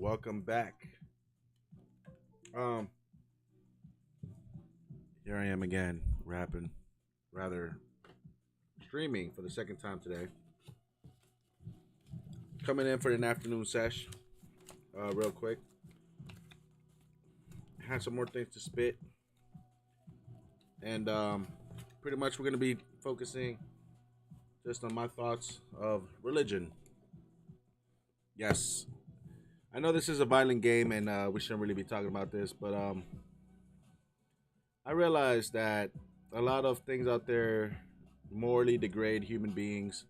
Welcome back. Um, Here I am again, rapping, rather streaming for the second time today. Coming in for an afternoon sesh, real quick. Had some more things to spit, and pretty much we're gonna be focusing just on my thoughts of religion. Yes, I know this is a violent game, and we shouldn't really be talking about this, but I realize that a lot of things out there morally degrade human beings,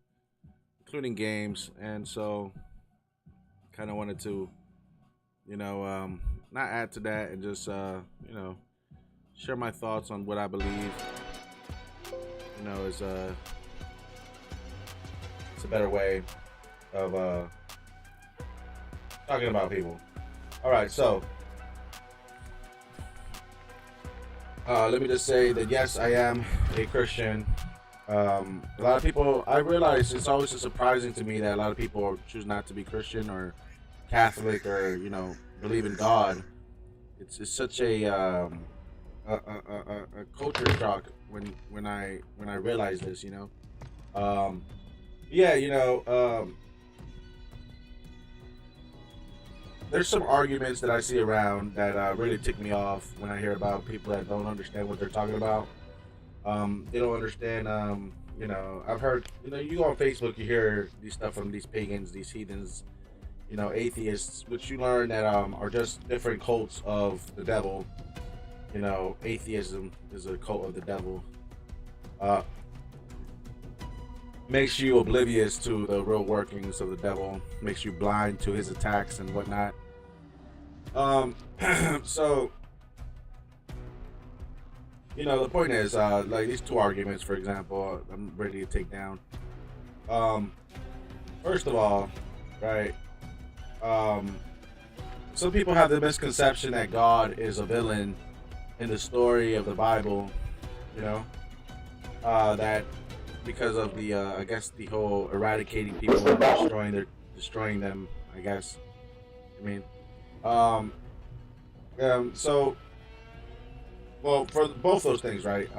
including games, and so kind of wanted to, not add to that and just, share my thoughts on what I believe, is it's a better way of talking about people. All right, so let me just say that yes, I am a Christian. A lot of people, I realize it's always surprising to me that a lot of people choose not to be Christian or Catholic or believe in God. It's such a culture shock when I realize this. Yeah, there's some arguments that I see around that really tick me off when I hear about people that don't understand what they're talking about. They don't understand. I've heard. You go on Facebook, you hear these stuff from these pagans, these heathens, atheists, which you learn that are just different cults of the devil. Atheism is a cult of the devil. Makes you oblivious to the real workings of the devil. Makes you blind to his attacks and whatnot. So, the point is, like these two arguments, for example, I'm ready to take down. First of all, right, some people have the misconception that God is a villain in the story of the Bible, that because of the, I guess the whole eradicating people and destroying them, I guess. I mean, so, well, for both those things, right?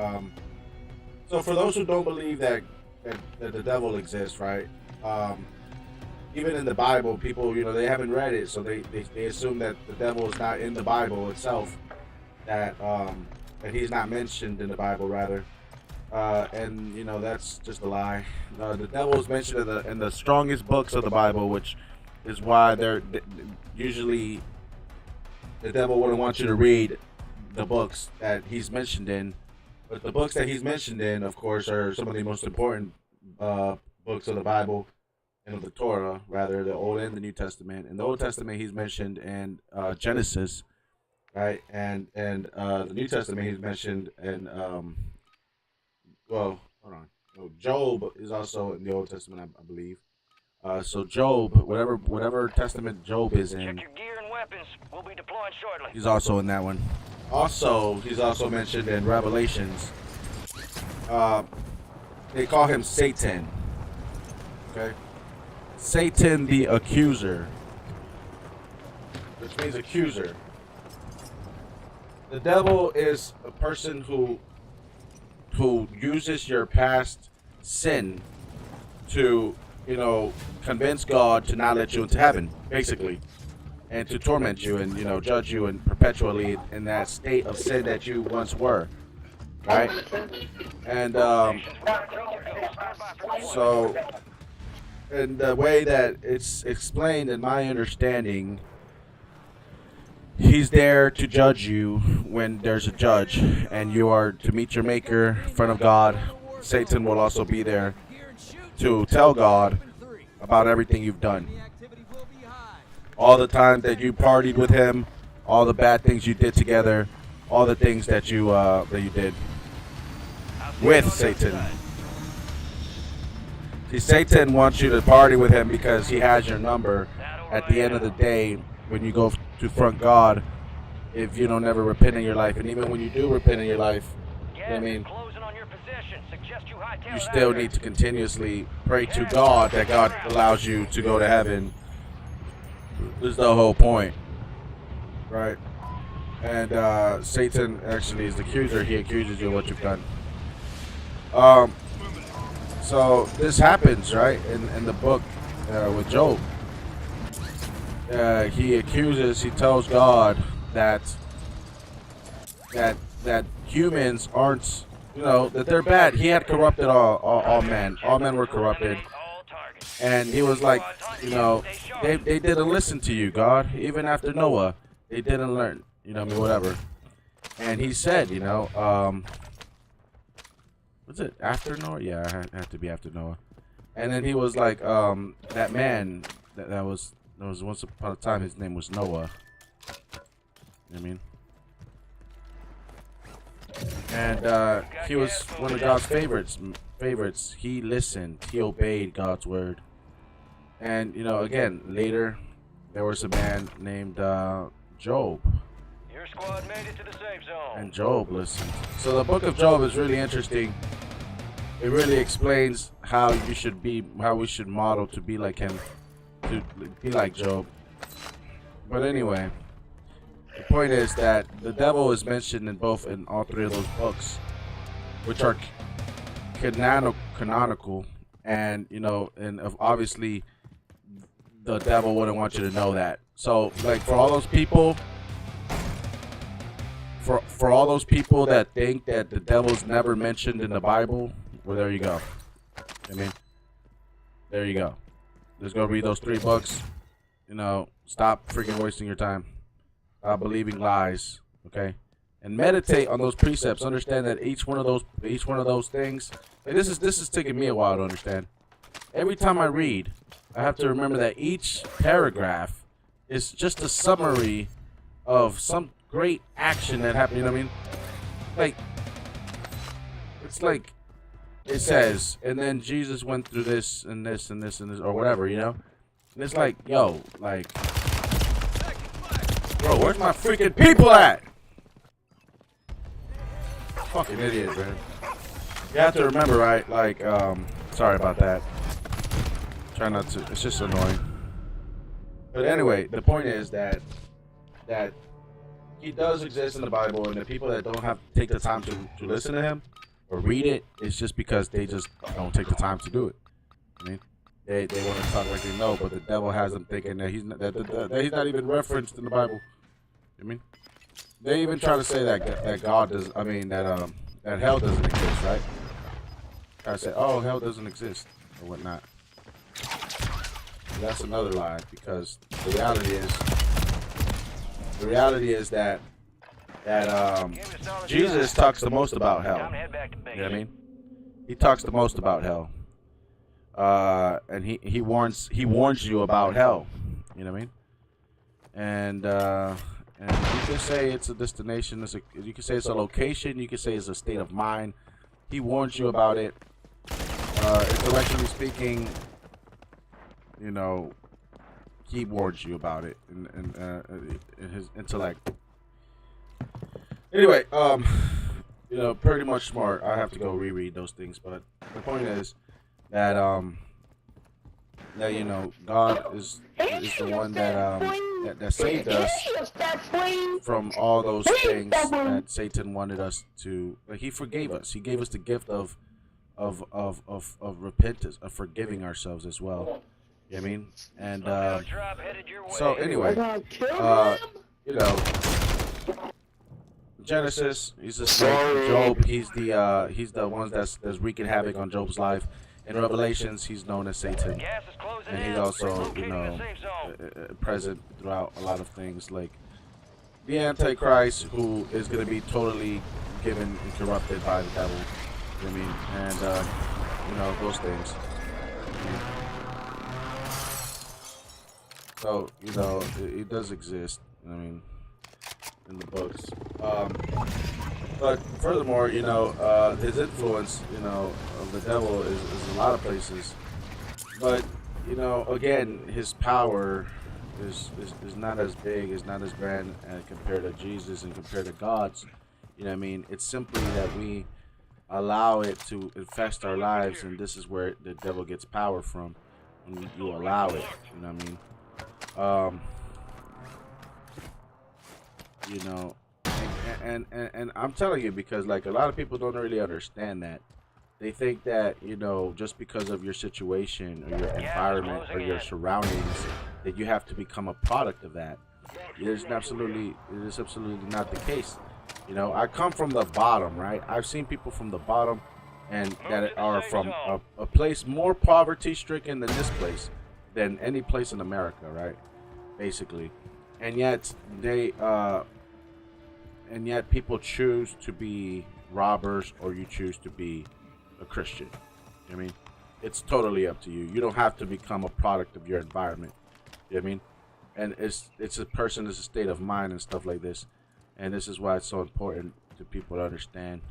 So for those who don't believe that the devil exists, right? Even in the Bible, people, they haven't read it, so they assume that the devil is not in the Bible itself, that he's not mentioned in the Bible, rather. And that's just a lie. The devil is mentioned in the strongest books of the Bible, which is why usually the devil wouldn't want you to read the books that he's mentioned in. But the books that he's mentioned in, of course, are some of the most important books of the Bible and of the Torah, rather, the Old and the New Testament. In the Old Testament, he's mentioned in Genesis, right? And the New Testament, he's mentioned in well, hold on. No, Job is also in the Old Testament, I believe. So Job, whatever testament Job is in, check your gear and weapons. We'll be deploying shortly. he's also in that one. Also, he's also mentioned in Revelations. They call him Satan. Okay, Satan the accuser, which means accuser. The devil is a person who uses your past sin to, convince God to not let you into heaven, basically, and to torment you and, judge you and perpetually in that state of sin that you once were, right? And so, in the way that it's explained in my understanding, he's there to judge you when there's a judge, and you are to meet your maker in front of God. Satan will also be there to tell God about everything you've done. All the time that you partied with him, all the bad things you did together, all the things that you did with Satan. See, Satan wants you to party with him because he has your number. At the end of the day, when you go to front God, if you don't ever repent in your life, and even when you do repent in your life, you still need to continuously pray to God that God allows you to go to heaven is the whole point, right? And Satan actually is the accuser. He accuses you of what you've done. So this happens, right, in the book with Job. He tells God that humans aren't, that they're bad. He had corrupted all men. All men were corrupted. And he was like, they didn't listen to you, God. Even after Noah, they didn't learn. Whatever. And he said, was it after Noah? Yeah, it had to be after Noah. And then he was like, that man that was once upon a time, his name was Noah. You know what I mean? And he was one of God's favorites. He listened. He obeyed God's word. And again, later there was a man named Job. Your squad made it to the safe zone. And Job listened. So the book of Job is really interesting. It really explains how we should model to be like him, to be like Job. But anyway, the point is that the devil is mentioned in all three of those books, which are canonical, and obviously the devil wouldn't want you to know that. So, like, for all those people, for all those people that think that the devil's never mentioned in the Bible, well, there you go. There you go. Just go read those three books. Stop freaking wasting your time. Stop believing lies. Okay, and meditate on those precepts. Understand that each one of those things. Like this is taking me a while to understand. Every time I read, I have to remember that each paragraph is just a summary of some great action that happened. You know what I mean? Like, it's like it says, and then Jesus went through this and this and this and this, or whatever, And it's like, yo, like, bro, where's my freaking people at? Fucking idiot, man. You have to remember, right? Like, sorry about that. Try not to. It's just annoying. But anyway, the point is that he does exist in the Bible, and the people that don't take the time to listen to him or read it, it's just because they just don't take the time to do it. I mean, they want to talk like they know, but the devil has them thinking that he's not even referenced in the Bible. I mean, they even try to say that God does. I mean that hell doesn't exist, right? Try to say, oh, hell doesn't exist or whatnot. That's another lie, because the reality is that Jesus talks the most about hell. You know what I mean? He talks the most about hell, and he warns you about hell. You know what I mean? And you can say it's a destination. You can say it's a location. You can say it's a state of mind. He warns you about it. Intellectually speaking, he warns you about it in his intellect. Anyway, pretty much smart. I have to go reread those things, but the point is that God is the one that saved us from all those things that Satan wanted us to. Like, he forgave us. He gave us the gift of repentance, of forgiving ourselves as well. You know what I mean? And so anyway, Genesis, he's a snake. Job, he's the one that's wreaking havoc on Job's life. In Revelations, he's known as Satan, and he's also present throughout a lot of things, like the Antichrist, who is going to be totally given and corrupted by the devil. You know what I mean? And those things. So it does exist. I mean, in the books. But furthermore, his influence, of the devil is a lot of places. But again, his power is not as big, is not as grand compared to Jesus and compared to God's. You know what I mean? It's simply that we allow it to infest our lives, and this is where the devil gets power from. When you allow it, you know what I mean? you know, and I'm telling you because like a lot of people don't really understand that. They think that just because of your situation or your Gas is environment or closing your in. surroundings that you have to become a product of that. It is absolutely not the case. I come from the bottom, right? I've seen people from the bottom and Move that to the are safe from zone. a place more poverty stricken than this place, than any place in America, right? Basically. And yet people choose to be robbers or you choose to be a Christian. I mean, it's totally up to you. You don't have to become a product of your environment. You know what I mean? And it's a person, it's a state of mind and stuff like this. And this is why it's so important to people to understand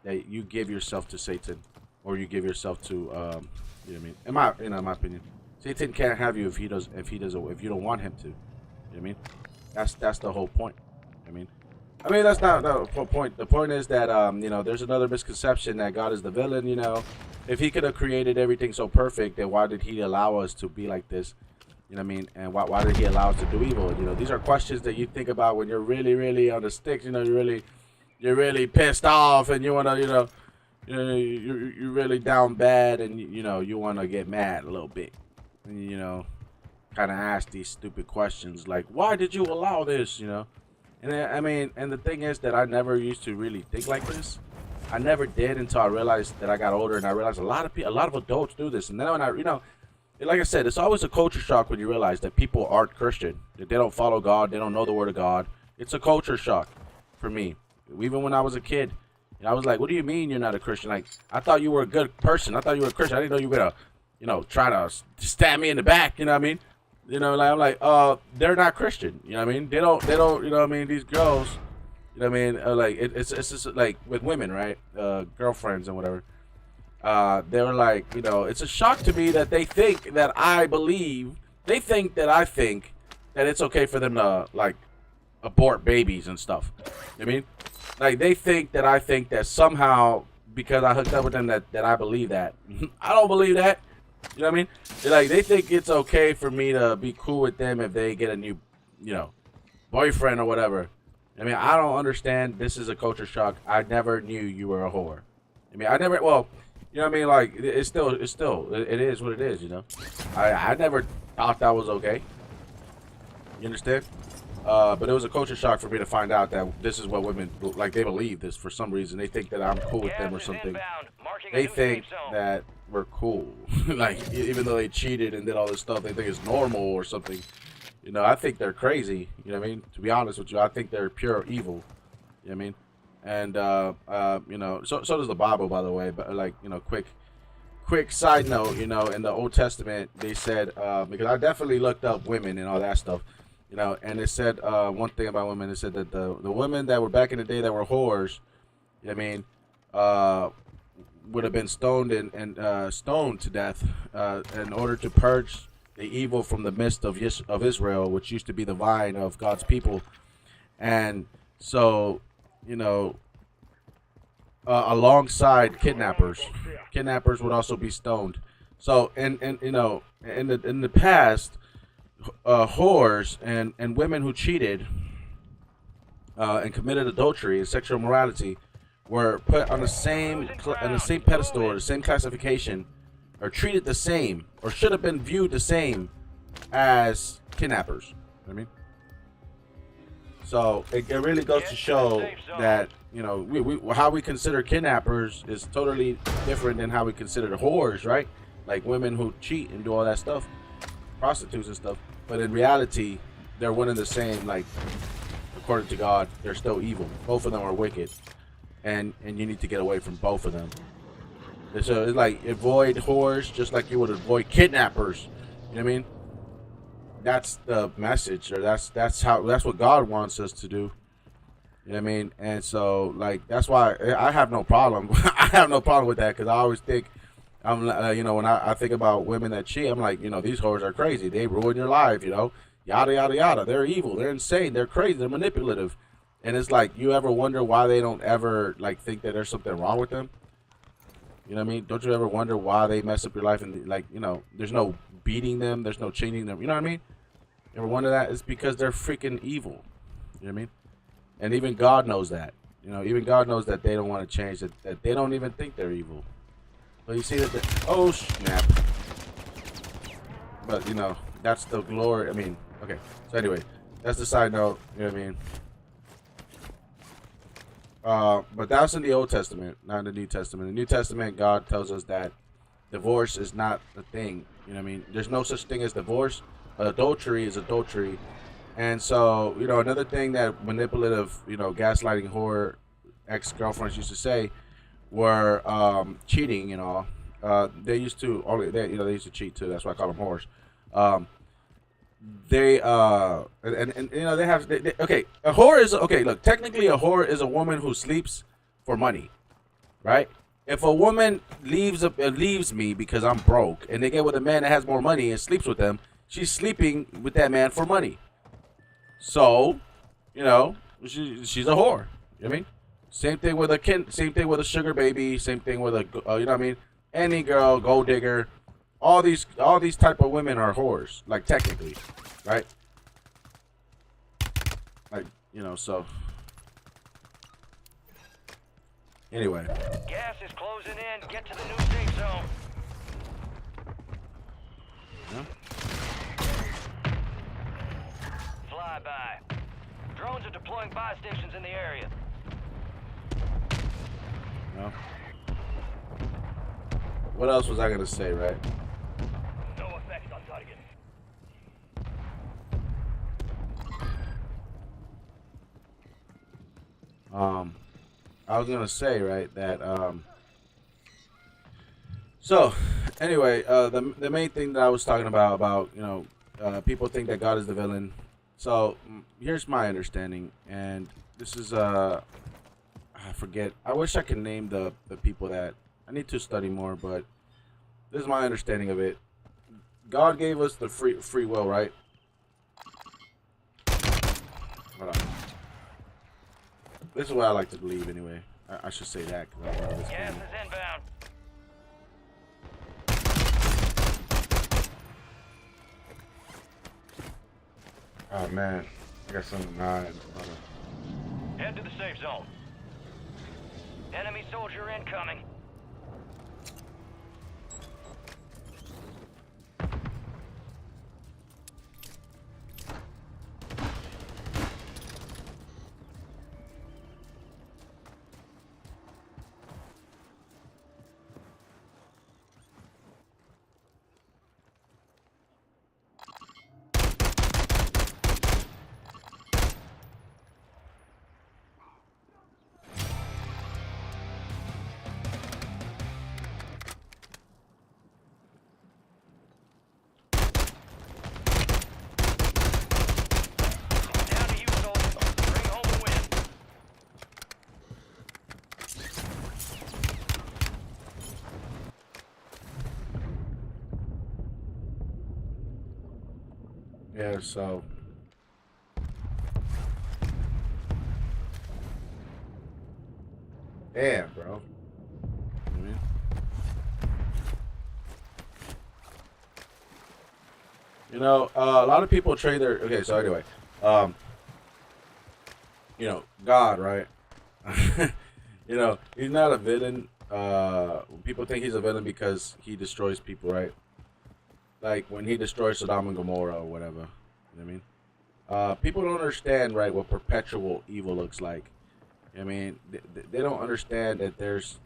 that you give yourself to Satan, or you give yourself to you know what I mean? In my opinion, Satan can't have you if you don't want him to. You know what I mean? That's the whole point. I mean, that's not the point. The point is that there's another misconception that God is the villain. If He could have created everything so perfect, then why did He allow us to be like this? You know what I mean? And why did He allow us to do evil? These are questions that you think about when you're really, really on the sticks. You're really pissed off, and you wanna, you're really down bad, and you wanna get mad a little bit, and kind of ask these stupid questions like, why did you allow this? And I mean, and the thing is that I never used to really think like this. I never did until I realized that I got older, and I realized a lot of adults do this. And then when like I said, it's always a culture shock when you realize that people aren't Christian, that they don't follow God, they don't know the Word of God. It's a culture shock for me. Even when I was a kid, I was like, "What do you mean you're not a Christian? Like, I thought you were a good person. I thought you were a Christian. I didn't know you were gonna, try to stab me in the back. You know what I mean?" Like I'm like, they're not Christian. You know what I mean? They don't. You know what I mean? These girls, you know what I mean? Like it's just like with women, right? Girlfriends and whatever. They were like, it's a shock to me that they think that they think that I think that it's okay for them to like abort babies and stuff. You know what I mean? Like they think that I think that somehow because I hooked up with them that I believe that. I don't believe that. You know what I mean? They think it's okay for me to be cool with them if they get a new, boyfriend or whatever. I mean, I don't understand. This is a culture shock. I never knew you were a whore. I mean, I never. Well, you know what I mean? Like it is what it is. I never thought that was okay. You understand? But it was a culture shock for me to find out that this is what women like. They believe this for some reason. They think that I'm cool with them or Gas is something. inbound. Marking a They new think safe zone. that we're cool. Like even though they cheated and did all this stuff, they think it's normal or something. I think they're crazy. You know what I mean? To be honest with you, I think they're pure evil. You know what I mean? And so does the Bible, by the way. But like, quick side note, in the Old Testament, they said because I definitely looked up women and all that stuff, and it said one thing about women. It said that the women that were back in the day that were whores, you know what I mean, would have been stoned and stoned to death in order to purge the evil from the midst of Israel, which used to be the vine of God's people. And so, you know, alongside kidnappers would also be stoned. So, and in the past, whores and women who cheated and committed adultery and sexual immorality were put on the same pedestal or the same classification, or treated the same, or should have been viewed the same as kidnappers. You know what I mean? So it really goes to show that how we consider kidnappers is totally different than how we consider the whores, right? Like women who cheat and do all that stuff, prostitutes and stuff. But in reality, they're one and the same. Like according to God, they're still evil. Both of them are wicked, and you need to get away from both of them. And so it's like avoid whores just like you would avoid kidnappers. You know what I mean? That's the message, or that's what God wants us to do. You know what I mean? And so like that's why I have no problem. I have no problem with that, because I always think when I think about women that cheat, I'm like, these whores are crazy. They ruin your life. Yada yada yada. They're evil. They're insane. They're crazy. They're manipulative. And it's like, you ever wonder why they don't ever like think that there's something wrong with them? You know what I mean? Don't you ever wonder why they mess up your life and there's no beating them, there's no chaining them. You know what I mean? You ever wonder that? It's because they're freaking evil. You know what I mean? And even God knows that. You know, even God knows that they don't want to change. That they don't even think they're evil. But you see that. Oh snap! But you know, that's the glory. I mean, okay. So anyway, that's the side note. You know what I mean? But that's in the Old Testament, not in the New Testament. In the New Testament, God tells us that divorce is not a thing. You know what I mean? There's no such thing as divorce. Adultery is adultery. And so, you know, another thing that manipulative, you know, gaslighting whore ex-girlfriends used to say were cheating and all. They used to they used to cheat too. That's why I call them whores. And you know okay, a whore is okay. Look, technically, a whore is a woman who sleeps for money, right? If a woman leaves me because I'm broke, and they get with a man that has more money and sleeps with them, she's sleeping with that man for money. So, you know, she's a whore. You know what I mean? Same thing with same thing with a sugar baby. Same thing with a you know what I mean? Any girl, gold digger. All these type of women are whores, like technically, right? Like, you know, so anyway. Gas is closing in. Get to the new safe zone. Yeah. Flyby. Drones are deploying buy stations in the area. No. What else was I gonna say, right? No effect on target. I was gonna say, right, that so anyway, the main thing that I was talking about, you know, people think that God is the villain. So here's my understanding, and this is I forget. I wish I could name the people that I need to study more, but this is my understanding of it. God gave us the free will, right? Hold on. This is what I like to believe, anyway. I should say that. Gas is inbound. Oh man, I got some knives. Head to the safe zone. Enemy soldier incoming. Down to you, soldier. Bring home the win. Yeah, so damn, bro. You know, a lot of people trade their. Okay, so anyway, you know, God, right? You know, he's not a villain. People think he's a villain because he destroys people, right? Like when he destroys Sodom and Gomorrah or whatever. You know what I mean? People don't understand, right, what perpetual evil looks like. I mean, they don't understand that there's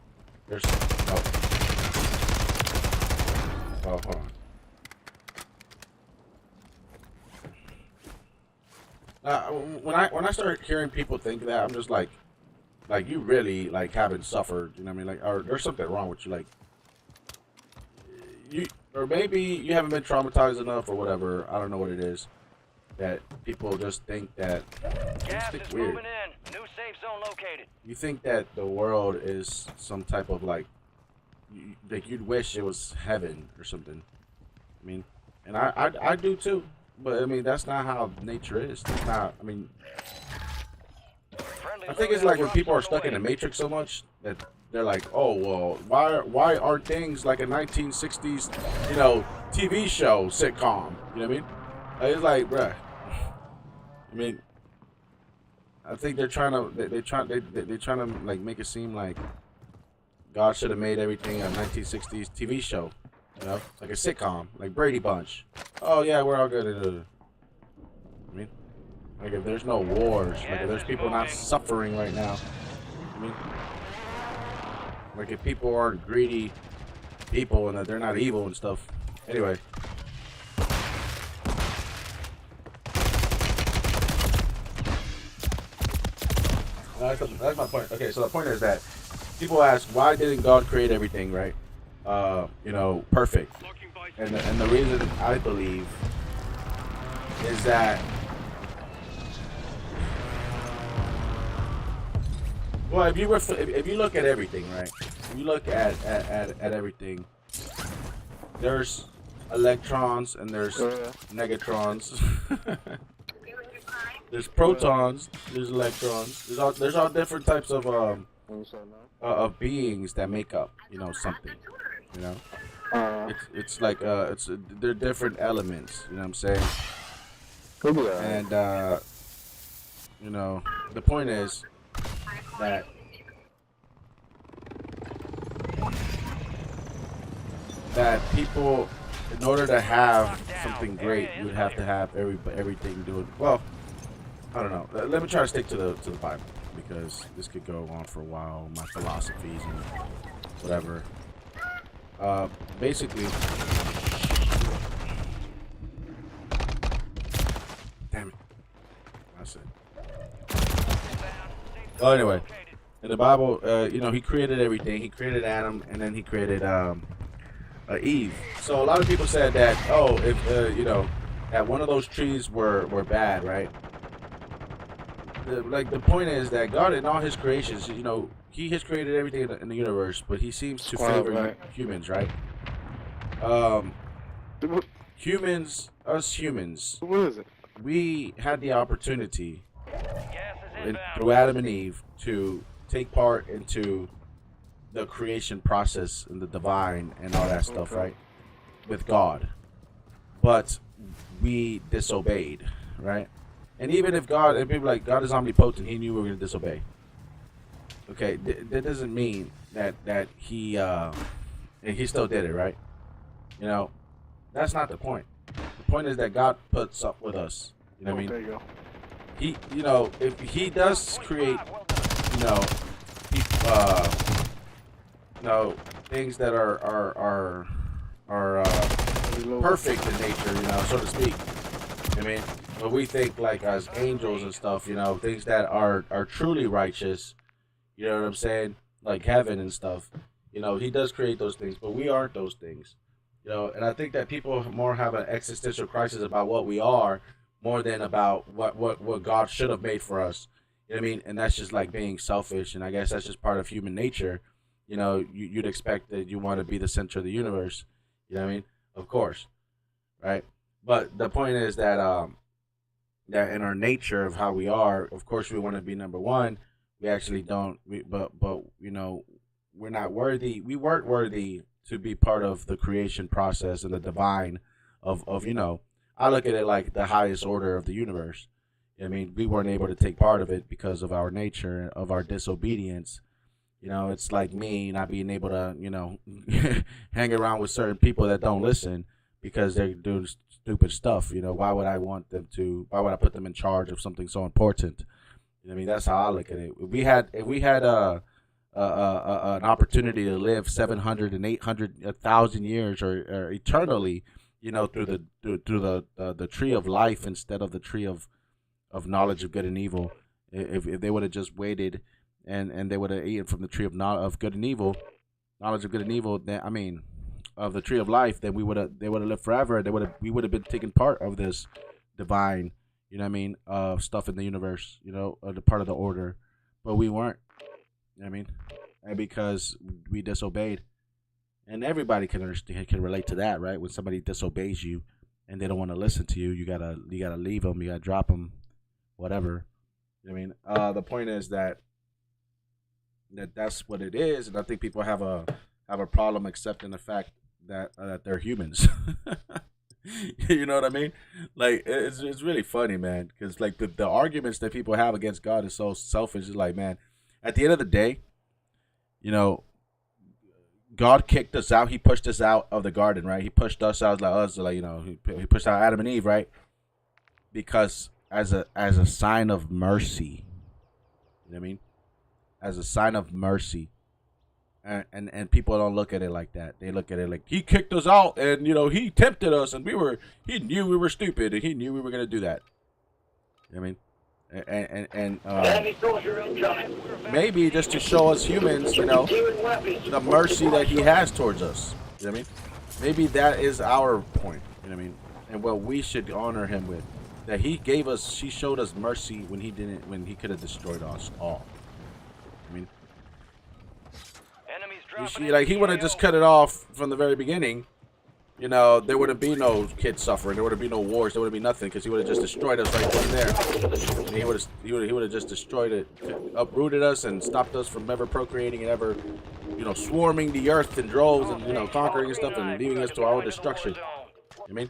oh, hold on. When I start hearing people think that, I'm just like you really like haven't suffered. You know what I mean? Like, or there's something wrong with you. Like, you or maybe you haven't been traumatized enough or whatever. I don't know what it is that people just think that. Gas It's is weird. moving in. New safe zone located. You think that the world is some type of like you'd wish it was heaven or something. I mean, and I do too. But I mean, that's not how nature is. That's not. I mean, Friendly I think it's like when people are stuck in the Matrix so much that they're like, oh well, why aren't things like a 1960s, you know, TV show sitcom? You know what I mean? It's like, bruh. I mean, I think they're trying to they're trying to like make it seem like God should have made everything a 1960s TV show, you know, like a sitcom, like Brady Bunch. Oh yeah, we're all good. I mean, like if there's no wars, like if there's people not suffering right now. I mean, like if people aren't greedy people and that they're not evil and stuff. Anyway. That's my point. Okay, so the point is that people ask, why didn't God create everything, right? You know, perfect. And the reason I believe is that, well, if you look at everything, right? If you look at everything, there's electrons and there's negatrons. There's protons, there's electrons. There's all different types of beings that make up, you know, something. You know, it's like they're different elements. You know what I'm saying? And you know, the point is that people, in order to have something great, you would have to have everything doing well. I don't know. Let me try to stick to the Bible because this could go on for a while. My philosophies and whatever. Basically, damn it. That's it. Well, anyway, in the Bible, you know, he created everything. He created Adam, and then he created Eve. So a lot of people said that, oh, if you know, that one of those trees were bad, right? The point is that God in all his creations, you know, he has created everything in the universe, but he seems to favor humans, right? Um, us humans, we had the opportunity through Adam and Eve to take part into the creation process and the divine and all that stuff, right? With God, but we disobeyed, right? And even if God, and people like God is omnipotent, he knew we were going to disobey. Okay, that doesn't mean that he still did it, right? You know, that's not the point. The point is that God puts up with us. You know what I mean? There you go. He, you know, if he does create, you know, you know, things that are perfect in nature, you know, so to speak. I mean, but we think like as angels and stuff, you know, things that are truly righteous. You know what I'm saying? Like heaven and stuff. You know, he does create those things, but we aren't those things. You know, and I think that people more have an existential crisis about what we are more than about what God should have made for us. You know what I mean? And that's just like being selfish, and I guess that's just part of human nature. You know, you'd expect that you want to be the center of the universe. You know what I mean? Of course, right? But the point is that that in our nature of how we are, of course, we want to be number one. We actually don't. But you know, we're not worthy. We weren't worthy to be part of the creation process and the divine of you know. I look at it like the highest order of the universe. I mean, we weren't able to take part of it because of our nature, of our disobedience. You know, it's like me not being able to, you know, hang around with certain people that don't listen because they're doing stupid stuff. You know, why would I want them to? Why would I put them in charge of something so important? You know what I mean, that's how I look at it. If we had an opportunity to live 700 and 800, 1,000 years or eternally, you know, through the tree of life instead of the tree of knowledge of good and evil. If they would have just waited and they would have eaten from the tree of good and evil, knowledge of good and evil, then I mean, of the tree of life, then they would have lived forever. We would have been taking part of this divine, you know what I mean, stuff in the universe, you know, the part of the order, but we weren't. You know what I mean, and because we disobeyed, and everybody can understand, can relate to that, right? When somebody disobeys you and they don't want to listen to you, you gotta leave them, you gotta drop them, whatever. You know what I mean, the point is that's what it is, and I think people have a problem accepting the fact that they're humans. You know what I mean? Like it's really funny, man. Because like the arguments that people have against God is so selfish. It's like, man, at the end of the day, you know, God kicked us out. He pushed us out of the garden, right? He pushed us, like you know, he pushed out Adam and Eve, right? Because as a sign of mercy, you know what I mean? As a sign of mercy, and people don't look at it like that. They look at it like he kicked us out, and you know he tempted us, and he knew we were stupid, and he knew we were gonna do that. You know what I mean? Maybe just to show us humans, you know, the mercy that he has towards us. You know what I mean? Maybe that is our point. You know what I mean? And what we should honor him with, that he showed us mercy when he could have destroyed us all. I mean, he would have just cut it off from the very beginning. You know, there wouldn't be no kids suffering. There wouldn't be no wars. There wouldn't be nothing because he would have just destroyed us right then and there. And he would have just destroyed it, uprooted us, and stopped us from ever procreating and ever, you know, swarming the earth in droves and you know conquering and stuff and leaving us to our own destruction. You mean,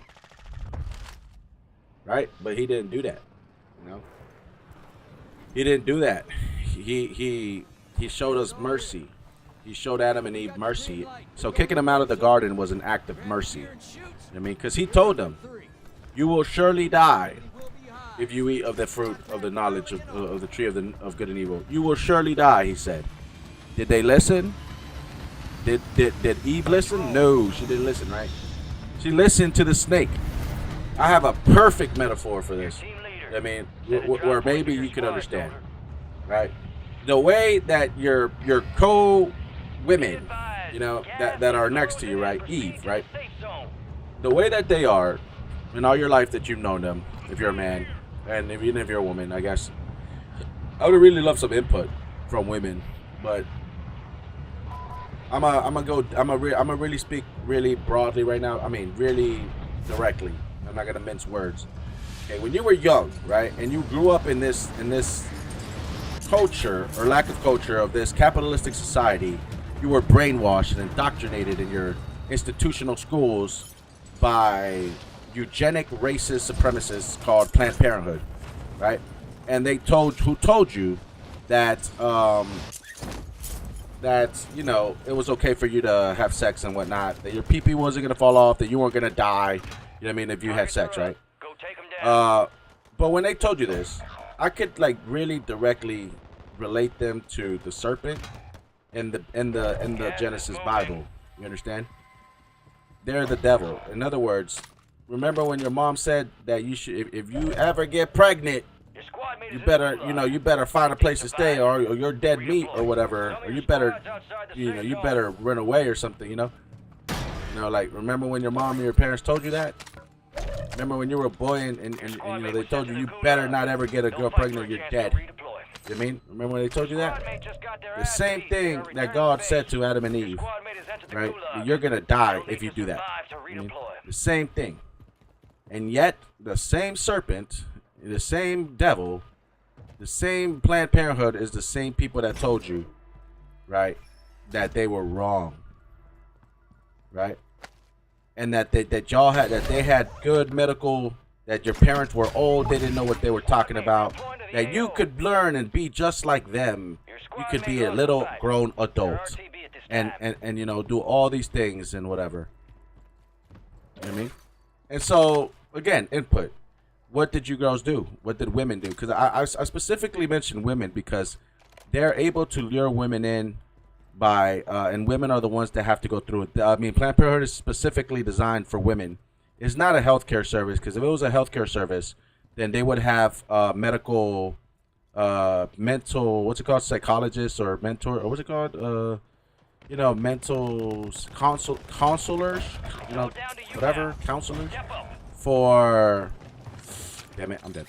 right? But he didn't do that. You know, he didn't do that. He showed us mercy. He showed Adam and Eve mercy. So kicking them out of the garden was an act of mercy. You know what I mean? Because he told them, you will surely die if you eat of the fruit of the knowledge of the tree of good and evil. You will surely die, he said. Did they listen? Did Eve listen? No, she didn't listen, right? She listened to the snake. I have a perfect metaphor for this. I mean, where maybe you could understand, right? The way that your women, you know, that are next to you, right? Eve, right? The way that they are in all your life that you've known them, if you're a man, and even if you're a woman, I guess. I would really love some input from women, but I'm gonna really speak really broadly right now. I mean, really directly. I'm not gonna mince words. Okay, when you were young, right, and you grew up in this culture or lack of culture of this capitalistic society, you were brainwashed and indoctrinated in your institutional schools by eugenic racist supremacists called Planned Parenthood, right? And who told you that that you know it was okay for you to have sex and whatnot, that your pee-pee wasn't gonna fall off, that you weren't gonna die, you know what I mean, if you had sex, right? But when they told you this, I could like really directly relate them to the serpent in the Genesis Bible. You understand? They're the devil. In other words, remember when your mom said that you should, if you ever get pregnant, you better find a place to stay, or you're dead meat or whatever, or you better run away or something. You know, like remember when your mom and your parents told you that? Remember when you were a boy and you know they told you better not ever get a girl pregnant, or you're dead. You know what I mean? Remember when they told you that? The same thing that God said to Adam and Eve, right? You're gonna die if you do that. You know? The same thing. And yet, the same serpent, the same devil, the same Planned Parenthood is the same people that told you, right, that they were wrong, right? And that they had good medical, that your parents were old, they didn't know what they were talking about, that you could learn and be just like them. You could be a little grown adult and you know, do all these things and whatever. You know what I mean? And so, again, input. What did you girls do? What did women do? Because I specifically mentioned women because they're able to lure women in by, and women are the ones that have to go through it. I mean, Planned Parenthood is specifically designed for women. It's not a healthcare service, because if it was a healthcare service, then they would have medical, mental, what's it called, psychologists or mentor, or what's it called, you know, mental counselors, you know, whatever, counselors for, damn it, I'm dead.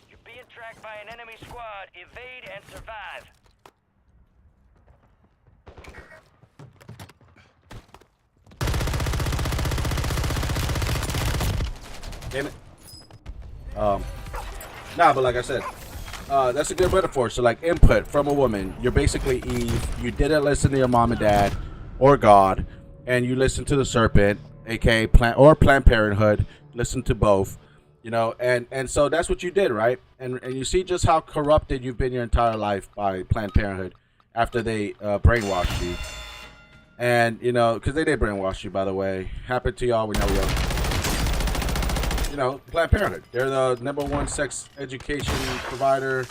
You're being tracked by an enemy squad. Evade and survive. Damn it. Nah, but like I said, That's a good metaphor. So, like input from a woman, you're basically Eve. You didn't listen to your mom and dad, or God, and you listened to the serpent, aka Planned Parenthood. Listen to both, and so that's what you did, right? And you see just how corrupted you've been your entire life by Planned Parenthood after they brainwashed you, and because they did brainwash you, by the way. Happened to y'all when y'all were young. Planned Parenthood. They're the #1 sex education provider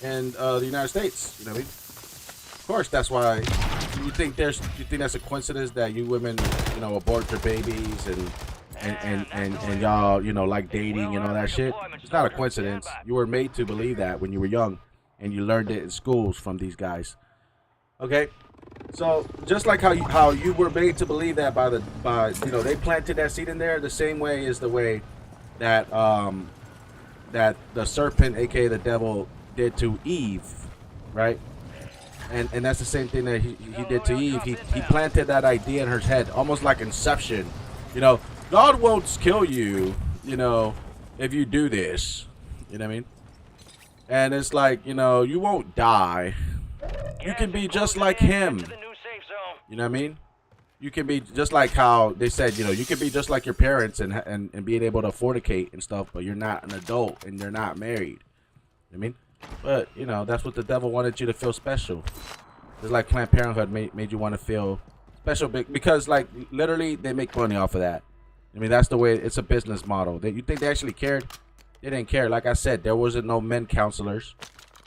in the United States. You know what I mean? Of course, that's why you think that's a coincidence that you women, abort your babies and y'all, like dating and all that shit. It's not a coincidence. You were made to believe that when you were young, and you learned it in schools from these guys. Okay, so just like how you were made to believe that by they planted that seed in there, the same way is the way that that the serpent, aka the devil, did to Eve, right? And that's the same thing that he did to Eve. He planted that idea in her head, almost like Inception. God won't kill you, if you do this. You know what I mean? And it's like, you won't die. You can be just like him. You know what I mean? You can be just like how they said, you can be just like your parents and being able to fornicate and stuff, but you're not an adult and you're not married. You know what I mean? But, that's what the devil wanted you to feel special. It's like Planned Parenthood made you want to feel special because, like, literally they make money off of that. I mean, that's the way. It's a business model. You think they actually cared? They didn't care. Like I said, there wasn't no men counselors.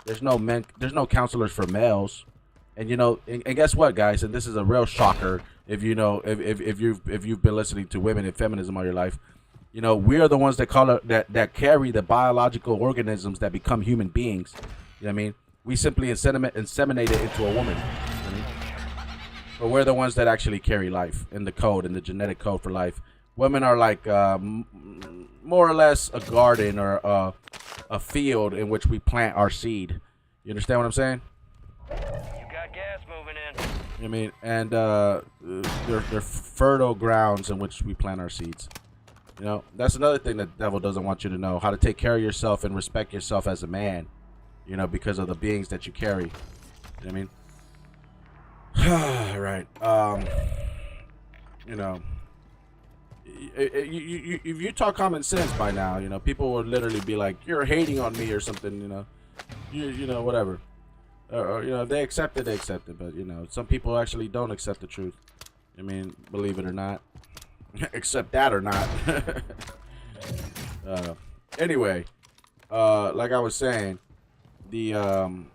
There's no counselors for males. And and guess what, guys? And this is a real shocker. If you've been listening to women and feminism all your life, we are the ones that carry the biological organisms that become human beings. You know what I mean? We simply inseminate it into a woman. You know what I mean? But we're the ones that actually carry life in the code, in the genetic code for life. Women are like more or less a garden or a field in which we plant our seed. You understand what I'm saying? You got gas moving in. You know what I mean? And they're fertile grounds in which we plant our seeds. That's another thing that the devil doesn't want you to know: how to take care of yourself and respect yourself as a man. Because of the beings that you carry. You know what I mean? Right. If you talk common sense by now, people would literally be like, "You're hating on me" or something. Whatever. Or if they accept it, they accept it. But some people actually don't accept the truth. I mean, believe it or not, accept that or not. Anyway, like I was saying, so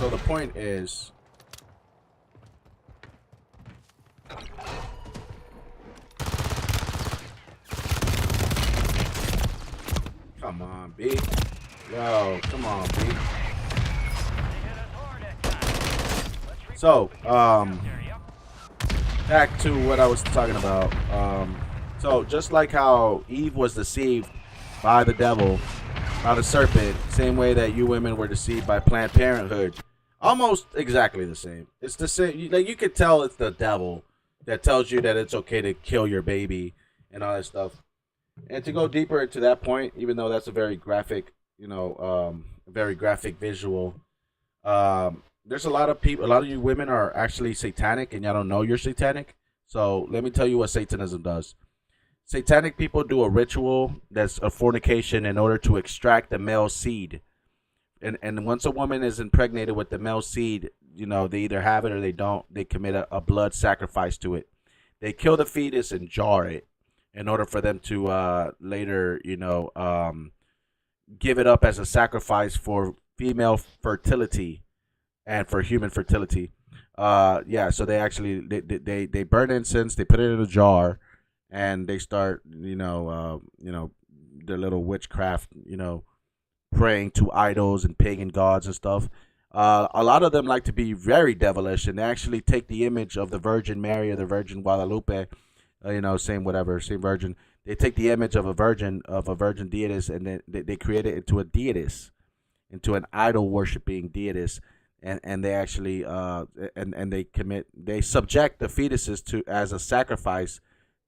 the point is, come on, B. Yo, come on, B. So, back to what I was talking about. So just like how Eve was deceived by the devil, by the serpent, same way that you women were deceived by Planned Parenthood, almost exactly the same. It's the same. Like, you could tell it's the devil that tells you that it's okay to kill your baby and all that stuff. And to go deeper into that point, even though that's a very graphic, very graphic visual, there's a lot of people, a lot of you women are actually satanic and y'all don't know you're satanic. So let me tell you what Satanism does. Satanic people do a ritual that's a fornication in order to extract the male seed. And once a woman is impregnated with the male seed, they either have it or they don't. They commit a blood sacrifice to it. They kill the fetus and jar it in order for them to later, give it up as a sacrifice for female fertility and for human fertility. So they actually they burn incense, they put it in a jar, and they start their little witchcraft, praying to idols and pagan gods and stuff. A lot of them like to be very devilish, and they actually take the image of the Virgin Mary or the Virgin Guadalupe, same virgin. They take the image of a virgin deitess, and then they create it into a deitess, into an idol worshiping deitess. And they actually they subject the fetuses to as a sacrifice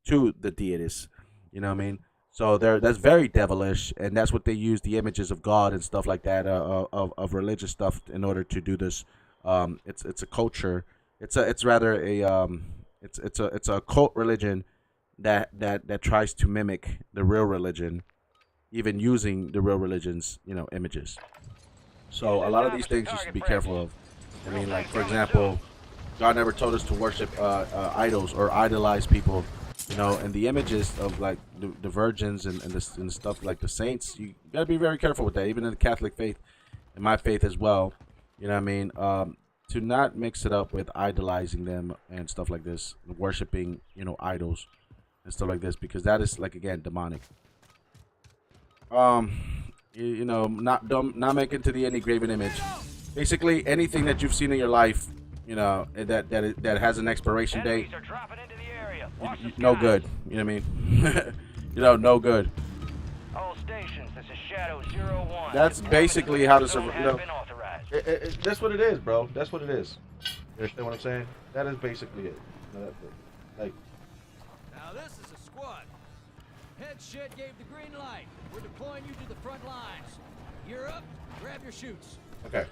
to the deities. You know what I mean? So that's very devilish, and that's what they use the images of God and stuff like that, of religious stuff in order to do this. It's a culture. It's rather a it's a cult religion that tries to mimic the real religion, even using the real religion's images. So a lot of these things you should be careful of. I mean, like for example, God never told us to worship idols or idolize people. And the images of like the virgins and the stuff like the saints, you gotta be very careful with that. Even in the Catholic faith, in my faith as well, you know what I mean. To not mix it up with idolizing them and stuff like this, worshiping idols and stuff like this, because that is like again demonic. Not making to the any graven image. Basically, anything that you've seen in your life, that has an expiration date. No good. You know what I mean? No good. All stations, this is Shadow 01. That's basically how to survive. That's what it is, bro. That's what it is. You understand what I'm saying? That is basically it. Like, now this is a squad. Head shed gave the green light. We're deploying you to the front lines. You're up. Grab your chutes. okay.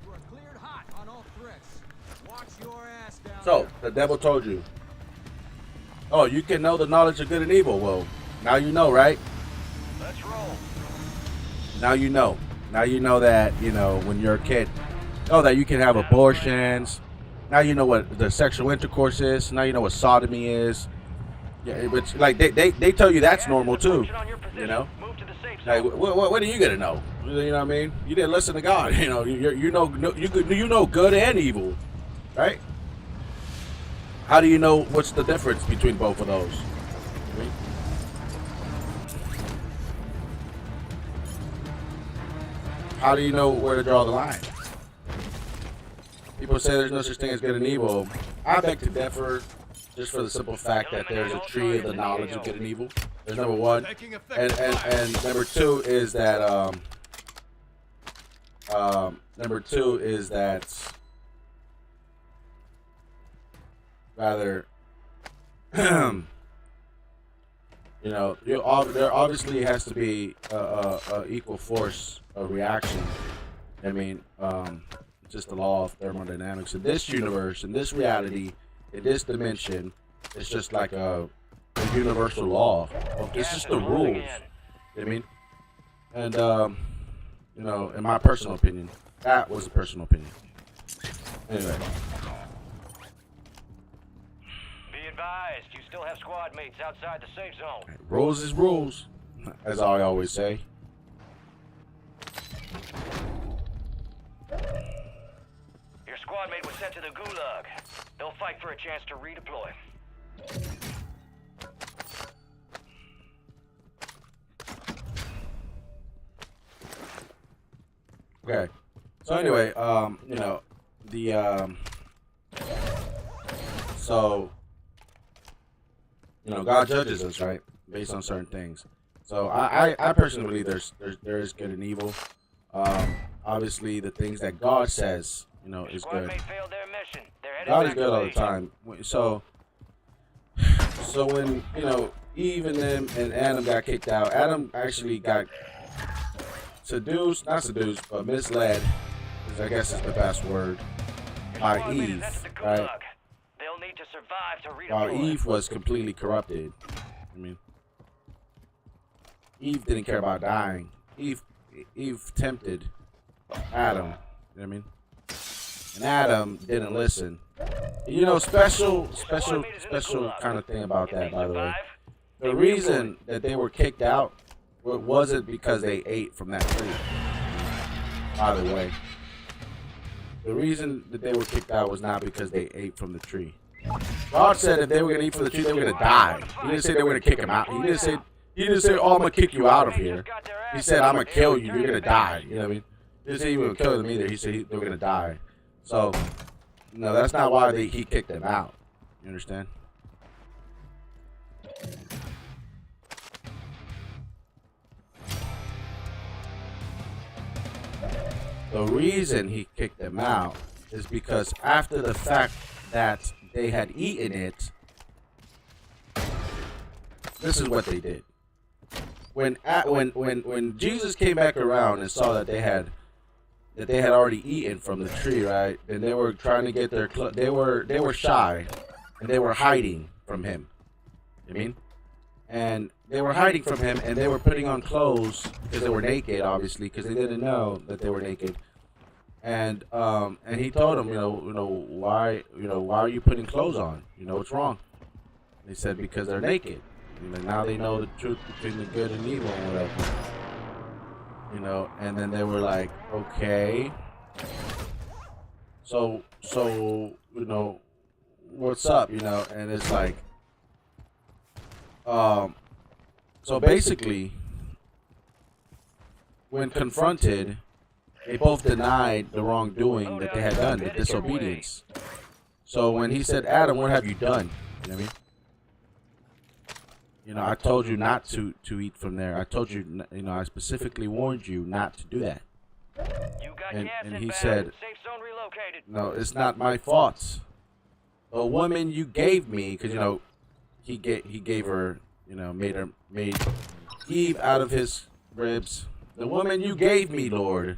You are cleared hot on all threats. Watch your ass down So there. the devil told you. Oh, you can know the knowledge of good and evil. Well, now you know, right? Let's roll. Now you know. Now you know that, when you're a kid, that you can have abortions. Now you know what the sexual intercourse is. Now you know what sodomy is. Yeah, but like they tell you that's normal too. Like what are you gonna know? You know what I mean? You didn't listen to God. You know good and evil, right? How do you know what's the difference between both of those? How do you know where to draw the line? People say there's no such thing as good and evil. I beg to differ, just for the simple fact that there's a tree of the knowledge of good and evil. There's number one, and number two is that rather, there obviously has to be a equal force of reaction. I mean, just the law of thermodynamics in this universe, in this reality, in this dimension. It's just like a universal law. It's just the rules. You know what I mean? And in my personal opinion, that was a personal opinion. Anyway. Be advised, you still have squad mates outside the safe zone. Rules is rules, as I always say. Your squad mate was sent to the gulag. They'll fight for a chance to redeploy. Okay. So anyway, God judges us, right, based on certain things. So I personally believe there is good and evil. Obviously, the things that God says, is Squad good. mate failed their mission. They're headed God back is good to all the base. time. So when Eve and them and Adam got kicked out, Adam actually got not seduced, but misled, I guess is the best word, Your by squad mate is Eve, entered the right? gulag. They'll need to survive to redeploy. While Eve was completely corrupted. I mean, Eve didn't care about dying. Eve tempted Adam. You know what I mean? And Adam didn't listen. Special kind of thing about that, by the way. The reason that they were kicked out wasn't because they ate from that tree. By the way, the reason that they were kicked out was not because they ate from the tree. God said if they were gonna eat from the tree, they were gonna die. He didn't say they were gonna kick him out. He didn't say, "Oh, I'm gonna kick you out of here." He said, "I'm gonna kill you. You're gonna die." You know what I mean? He didn't say he would kill them either. He said they were gonna die. So, no, that's not why he kicked them out. You understand? The reason he kicked them out is because after the fact that they had eaten it, this is what they did. when Jesus came back around and saw that they had already eaten from the tree, right? And they were trying to get their they were shy, and they were hiding from him. You mean? And they were hiding from him, and they were putting on clothes because they were naked, obviously, because they didn't know that they were naked. And he told them, why are you putting clothes on? What's wrong? They said because they're naked. Now they know the truth between the good and evil and whatever. And then they were like, okay. So what's up? And it's like, so basically, when confronted, they both denied the wrongdoing that they had done, the disobedience. So when he said, Adam, what have you done? You know what I mean? I told you not to eat from there. I told you, I specifically warned you not to do that. And he said, Safe zone relocated. no, it's not my fault. The woman you gave me, because, he gave her, made Eve out of his ribs. The woman you gave me, Lord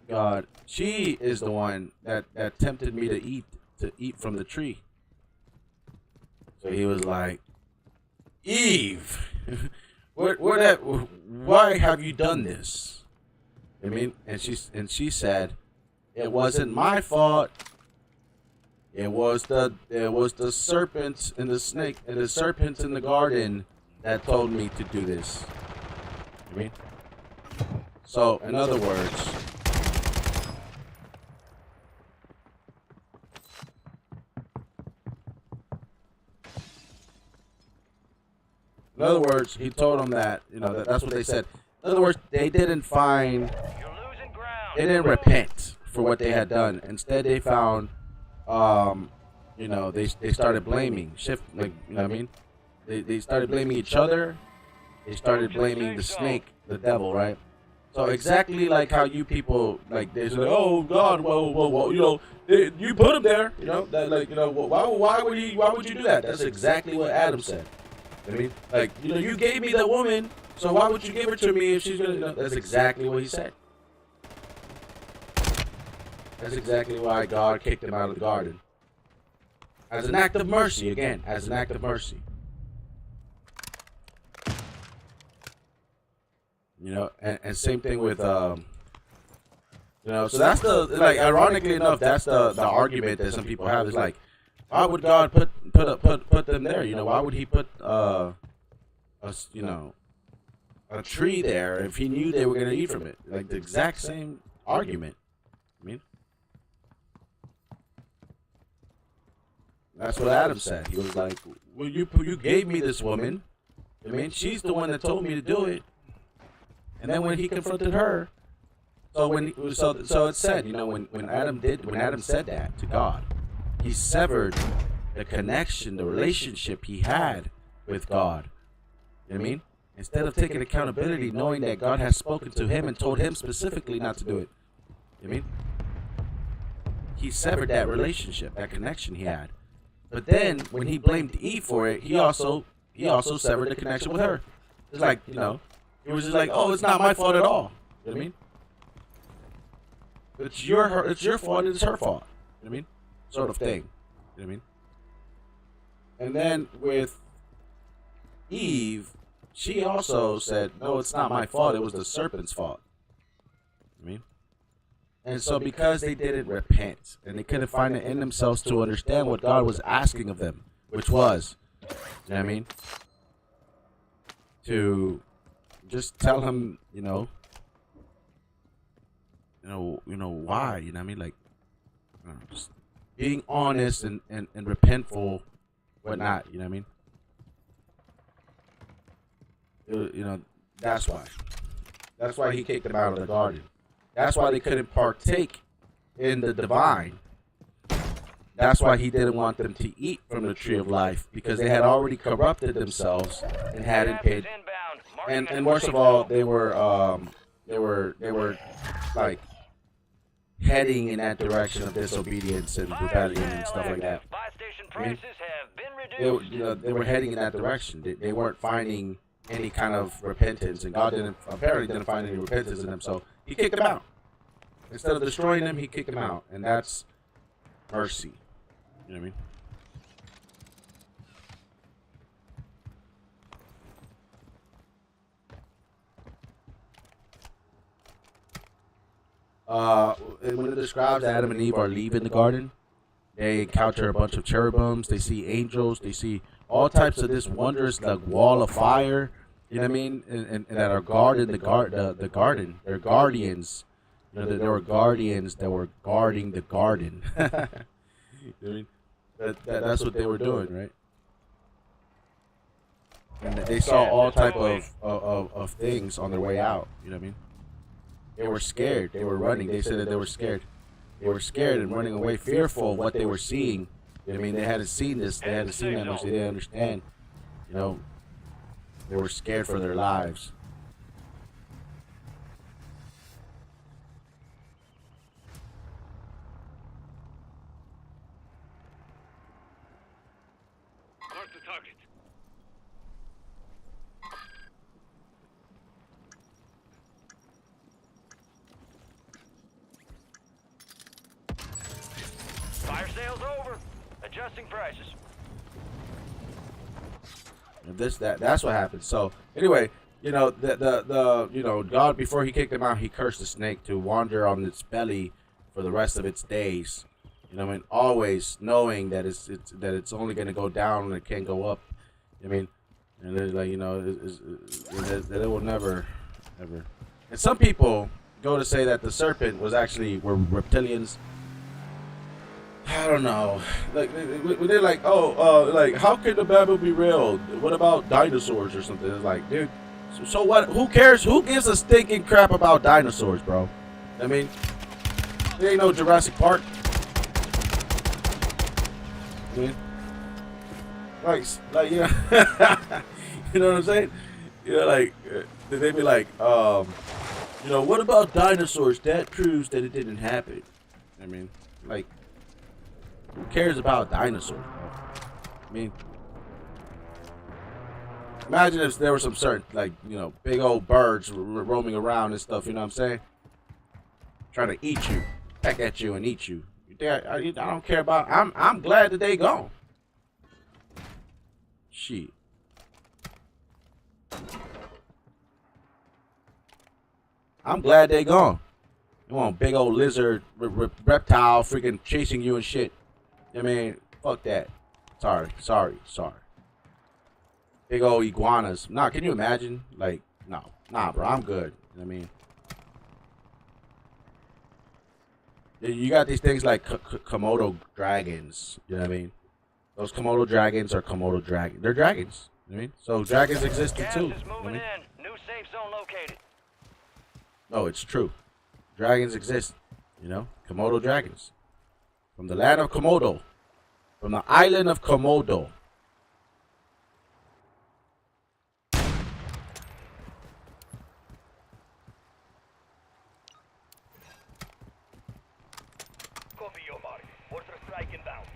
God, she is the one that tempted me to eat from the tree. So he was like, Eve, why have you done this? I mean, and she said, it wasn't my fault. It was the serpent and the snake and the serpent in the garden that told me to do this. I mean, so in other words, he told them that, that's what they said. In other words, they didn't repent for what they had done. Instead, they found, they started blaming, they started blaming each other. They started blaming the snake, the devil, right? So exactly like how you people, they say, oh God, well, you put him there, why would you do that? That's exactly what Adam said. I mean, you gave me that woman, so why would you give her to me if she's gonna? That's exactly what he said. That's exactly why God kicked him out of the garden. As an act of mercy, again, as an act of mercy. And same thing with, so that's ironically enough, that's the argument that some people have. Is like, why would God put them there? Why would he put, a tree there if he knew they were going to eat from it? Like the exact same argument. I mean, that's what Adam said. He was like, well, you gave me this woman. I mean, she's the one that told me to do it. And then when he confronted her, so it said, when Adam said that to God, he severed the connection, the relationship he had with God. You know what I mean? Instead of taking accountability, knowing that God has spoken to him and told him specifically not to do it. You know what I mean? He severed that relationship, that connection he had. But then when he blamed Eve for it, he also severed the connection with her. It's like, it was just like, oh, it's not my fault at all. You know what I mean? It's your fault, it's her fault. You know what I mean? Sort of thing. You know what I mean? And then with Eve, she also said, no, it's not my fault, it was the serpent's fault. You know what I mean? And so because they didn't repent, and they couldn't find it in themselves to understand what God was asking of them, which was, you know what I mean? To just tell him, why, you know what I mean? Like, just being honest and repentful, whatnot, you know what I mean? That's why. That's why he kicked them out of the garden. That's why they couldn't partake in the divine. That's why he didn't want them to eat from the tree of life, because they had already corrupted themselves and hadn't paid. And worst of all, they were like heading in that direction of disobedience and rebellion and stuff like that. I mean, they were heading in that direction. They weren't finding any kind of repentance, and God apparently didn't find any repentance in them, so he kicked them out. Instead of destroying them, he kicked them out, and that's mercy. You know what I mean? And when it describes Adam and Eve are leaving the garden, they encounter a bunch of cherubims. They see angels. They see all types of this wondrous like wall of fire. You know what I mean? And that are guarding the garden. They're guardians. You know, there were guardians that were guarding the garden. You know what I mean? That's what they were doing, right? And they saw all type of things on their way out. You know what I mean? They were scared. They were running. They said that they were scared. They were scared and running away, fearful of what they were seeing. You know what I mean? They hadn't seen this. They hadn't seen that much. They didn't understand. You know, they were scared for their lives. Mark the target. Fire sale's over. Adjusting prices. And that's what happened. So anyway, you know, the God, before he kicked him out, he cursed the snake to wander on its belly for the rest of its days. You know what I mean? Always knowing that it's only going to go down and it can't go up. You know what I mean? And it's like, you know, that it will never, ever. And some people go to say that the serpent were reptilians. I don't know. Like they're like, like how can the Bible be real? What about dinosaurs or something? It's like, dude, so what? Who cares? Who gives a stinking crap about dinosaurs, bro? I mean, there ain't no Jurassic Park. I mean, like you know, you know what I'm saying? You know, like they'd be like, you know, what about dinosaurs? That proves that it didn't happen. I mean, like. Who cares about dinosaurs, bro? I mean, imagine if there were some certain, like, you know, big old birds roaming around and stuff, you know what I'm saying? Trying to eat you, peck at you and eat you. I don't care about, I'm glad that they gone. Shit. I'm glad they gone. You want big old lizard, reptile freaking chasing you and shit. I mean, fuck that. Sorry. Big old iguanas. Nah, can you imagine? Like, nah, bro, I'm good. You know what I mean? You got these things like Komodo dragons. You know what I mean? Those Komodo dragons are Komodo dragons. They're dragons. You know what I mean? So dragons existed too. Gas is You know what I moving mean? in. New safe zone located. No, it's true. Dragons exist. You know? Komodo dragons. From the land of Komodo. From the island of Komodo. Copy your mark. Order strike inbound.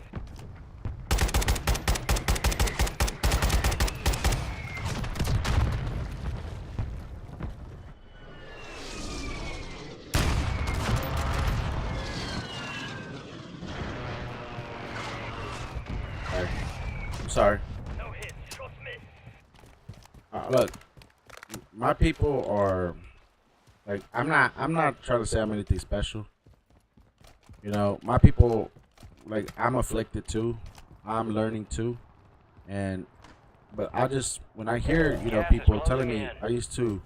I'm sorry. No hits. Shots missed. Look, my people are like I'm not trying to say I'm anything special. You know, my people, like, I'm afflicted too. I'm learning too, but I just when I hear, you know, people telling me I used to,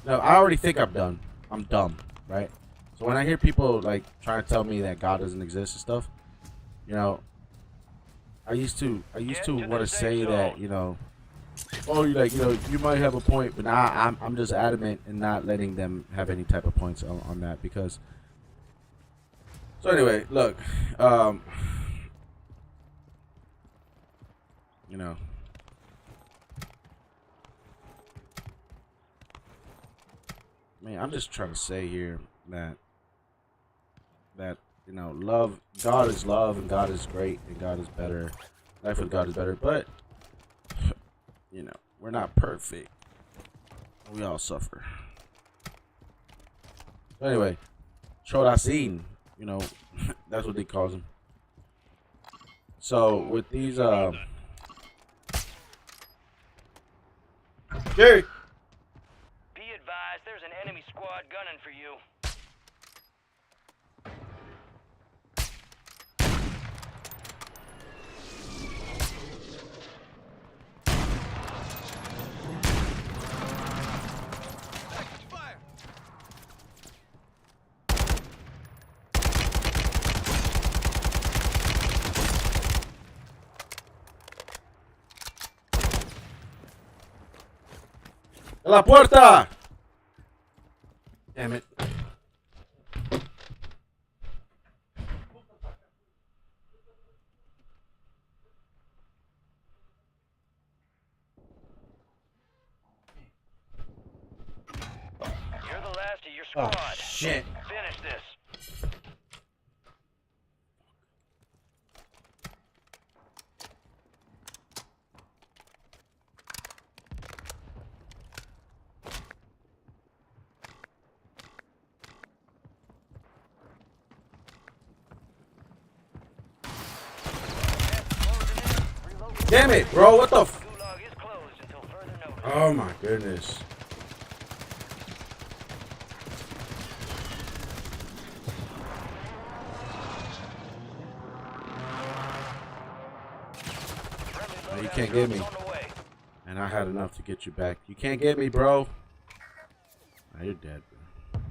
no, I already think I'm done. I'm dumb, right? So when I hear people like trying to tell me that God doesn't exist and stuff, you know, I used to want to say that, you know, oh, you like, you know, you might have a point, but now I'm just adamant in not letting them have any type of points on that because. So anyway, look, you know, man, I'm just trying to say here that you know, love, God is love, and God is great, and God is better. Life with God is better, but you know, we're not perfect. We all suffer. Anyway, Chorasin, you know, that's what they call them. So with these, Jerry. Be advised, there's an enemy squad gunning for you. ¡La puerta! Damn it. You're the last of your squad. Oh, shit. Finish this. Damn it, bro. What the f... Gulag is closed until further notice. Oh, my goodness. No, you can't get me. On the way. And I had enough to get you back. You can't get me, bro. Now you're dead, bro.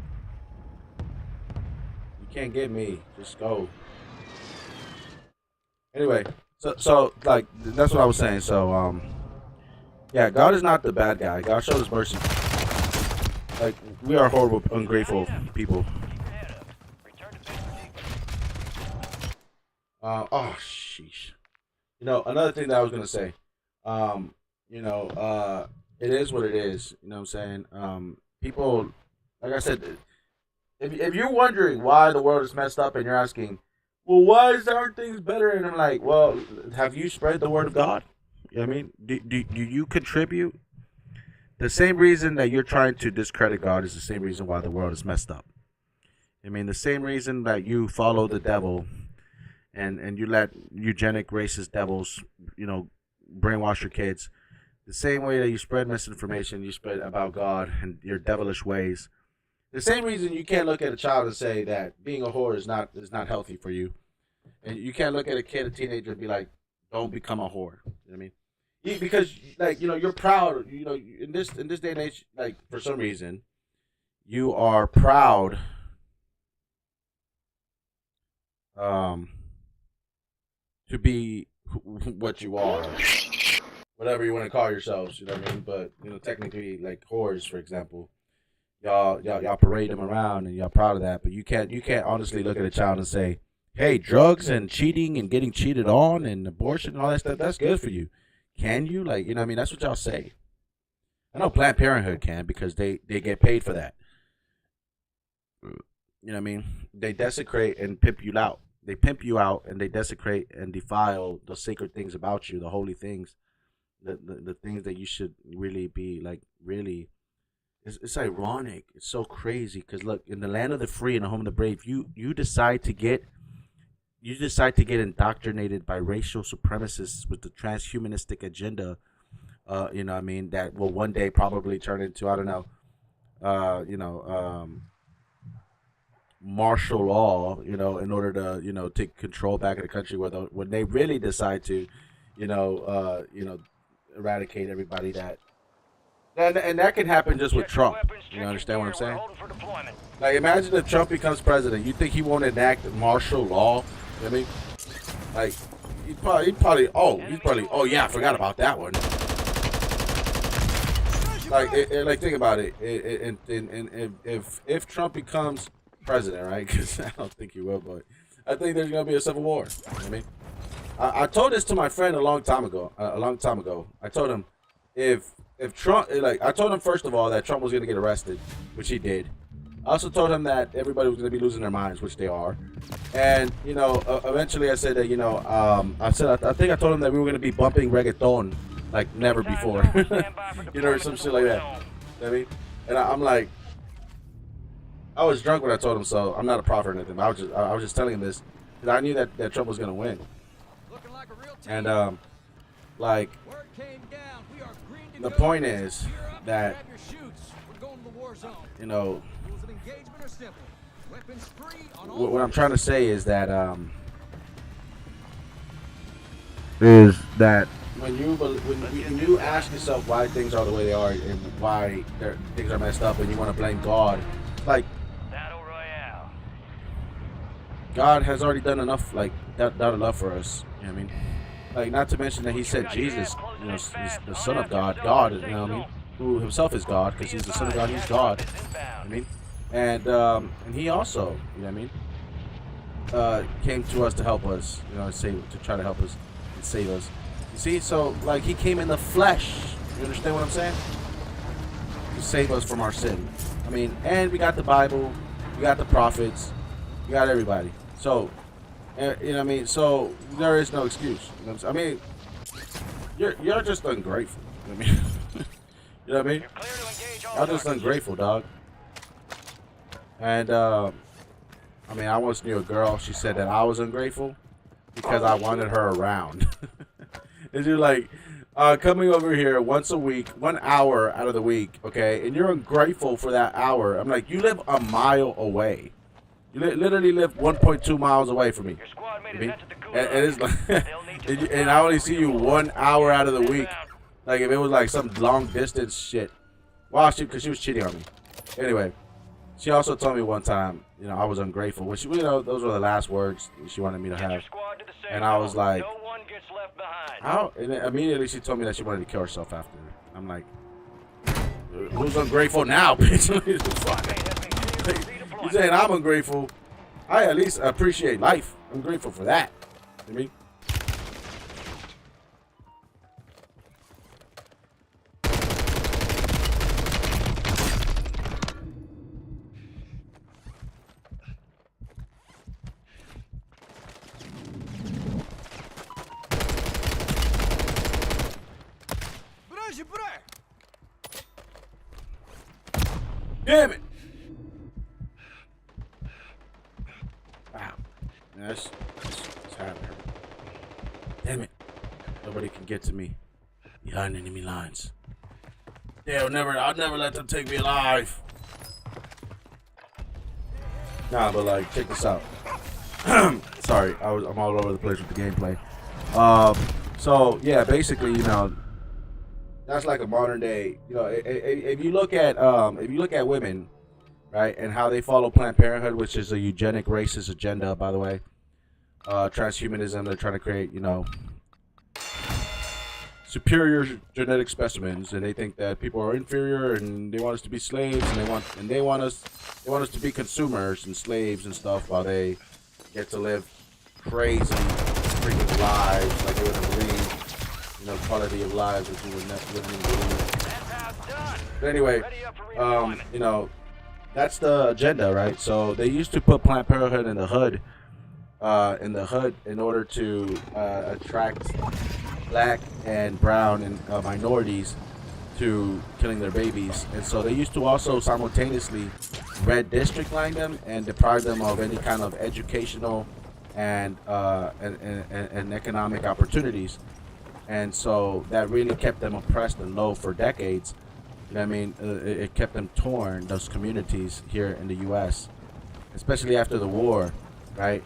You can't get me. Just go. Anyway, so like that's what I was saying. So yeah, God is not the bad guy. God showed us mercy. Like we are horrible, ungrateful people. Keep your head up. Return to base for debrief. Oh sheesh. You know, another thing that I was gonna say. You know, it is what it is. You know what I'm saying? People, like I said, if you're wondering why the world is messed up and you're asking, well, why aren't things better? And I'm like, well, have you spread the word of God? You know what I mean? Do you contribute? The same reason that you're trying to discredit God is the same reason why the world is messed up. I mean, the same reason that you follow the devil and you let eugenic racist devils, you know, brainwash your kids. The same way that you spread misinformation, you spread about God and your devilish ways. The same reason you can't look at a child and say that being a whore is not healthy for you. And you can't look at a kid, a teenager, and be like, don't become a whore. You know what I mean? Because like, you know, you're proud, you know, in this day and age, like for some reason, you are proud to be what you are. Whatever you want to call yourselves, you know what I mean? But, you know, technically, like whores, for example, y'all parade them around and y'all proud of that. But you can't honestly look at a child and say, hey, drugs and cheating and getting cheated on and abortion and all that stuff, that's good for you. Can you? Like, you know what I mean? That's what y'all say. I know Planned Parenthood can because they get paid for that. You know what I mean? They desecrate and pimp you out. They pimp you out and they desecrate and defile the sacred things about you, the holy things. The things that you should really be like, really, it's ironic. It's so crazy because look, in the land of the free and the home of the brave, you decide to get indoctrinated by racial supremacists with the transhumanistic agenda. You know what I mean, that will one day probably turn into, I don't know, martial law. You know, in order to, you know, take control back of the country, when they really decide to, you know, eradicate everybody that. And that can happen just with Trump. You understand what I'm saying? Like, imagine if Trump becomes president. You think he won't enact martial law? You know what I mean? Like, he's probably, oh yeah, I forgot about that one. Like, think about it. If Trump becomes president, right? Because I don't think he will, but I think there's gonna be a civil war. You know what I mean? I told this to my friend a long time ago. I told him if Trump, like, I told him first of all that Trump was gonna get arrested, which he did. I also told him that everybody was gonna be losing their minds, which they are. And you know, eventually I said that, you know, I think I told him that we were gonna be bumping reggaeton like never before, you know, or some shit like that. know what I mean? And I'm like, I was drunk when I told him, so I'm not a prophet or anything. I was just telling him this because I knew that Trump was gonna win. Looking like a real team. And like Word came down. We are green to the go. point is Gear up, that grab your chutes. We're going to the war zone. you know Rules of engagement are simple. Weapons free on all. what I'm trying to say is that when you ask yourself why things are the way they are and why things are messed up and you want to blame God, like Battle Royale. God has already done enough, like done enough for us. You know what I mean? Like, not to mention that He sent Jesus, you know, he's the Son of God, God, you know what I mean? Who Himself is God, because He's the Son of God, He's God. You know what I mean? And He also, you know what I mean, came to us to help us, you know, to try to help us and save us. You see, so like He came in the flesh. You understand what I'm saying? To save us from our sin. I mean, and we got the Bible, we got the prophets, we got everybody. So, you know what I mean? So there is no excuse. You know what I'm saying? I mean, you're just ungrateful. You know what I mean? You know what I mean? You're clear to engage all Y'all just targets. ungrateful, dog. And I mean, I once knew a girl. She said that I was ungrateful because I wanted her around. And you're like, coming over here once a week, 1 hour out of the week, okay? And you're ungrateful for that hour. I'm like, you live a mile away. You literally live 1.2 miles away from me. Your squad mate I mean, is entered the gulag. and it's like, They'll need you and I only see you 1 hour out of the week. Like, if it was like some long distance shit. Well, because she was cheating on me. Anyway, she also told me one time, you know, I was ungrateful. Which, you know, those were the last words she wanted me to Get your have. squad to the safe And I was zone. like, No one gets left behind. how? And then immediately she told me that she wanted to kill herself after. I'm like, who's ungrateful now, bitch? Squad mate has been cleared for You redeployment. saying I'm ungrateful? I at least appreciate life. I'm grateful for that. You know what I mean? Damn it! Wow. That's happening. Damn it. Nobody can get to me behind enemy lines. I'll never let them take me alive. Nah, but like, check this out. Sorry, I'm all over the place with the gameplay. So yeah, basically, you know, that's like a modern day. You know, if you look at women, right, and how they follow Planned Parenthood, which is a eugenic racist agenda, by the way. Transhumanism, they're trying to create, you know, superior genetic specimens, and they think that people are inferior, and they want us to be slaves, and they want us to be consumers and slaves and stuff, while they get to live crazy freaking lives like they wouldn't believe, you know, quality of lives that you wouldn't believe. But anyway, you know, that's the agenda, right? So they used to put Planned Parenthood in the hood, in order to attract black and brown and minorities to killing their babies. And so they used to also simultaneously red district line them and deprive them of any kind of educational and economic opportunities. And so that really kept them oppressed and low for decades. You know what I mean? It kept them torn, those communities here in the U.S., especially after the war, right?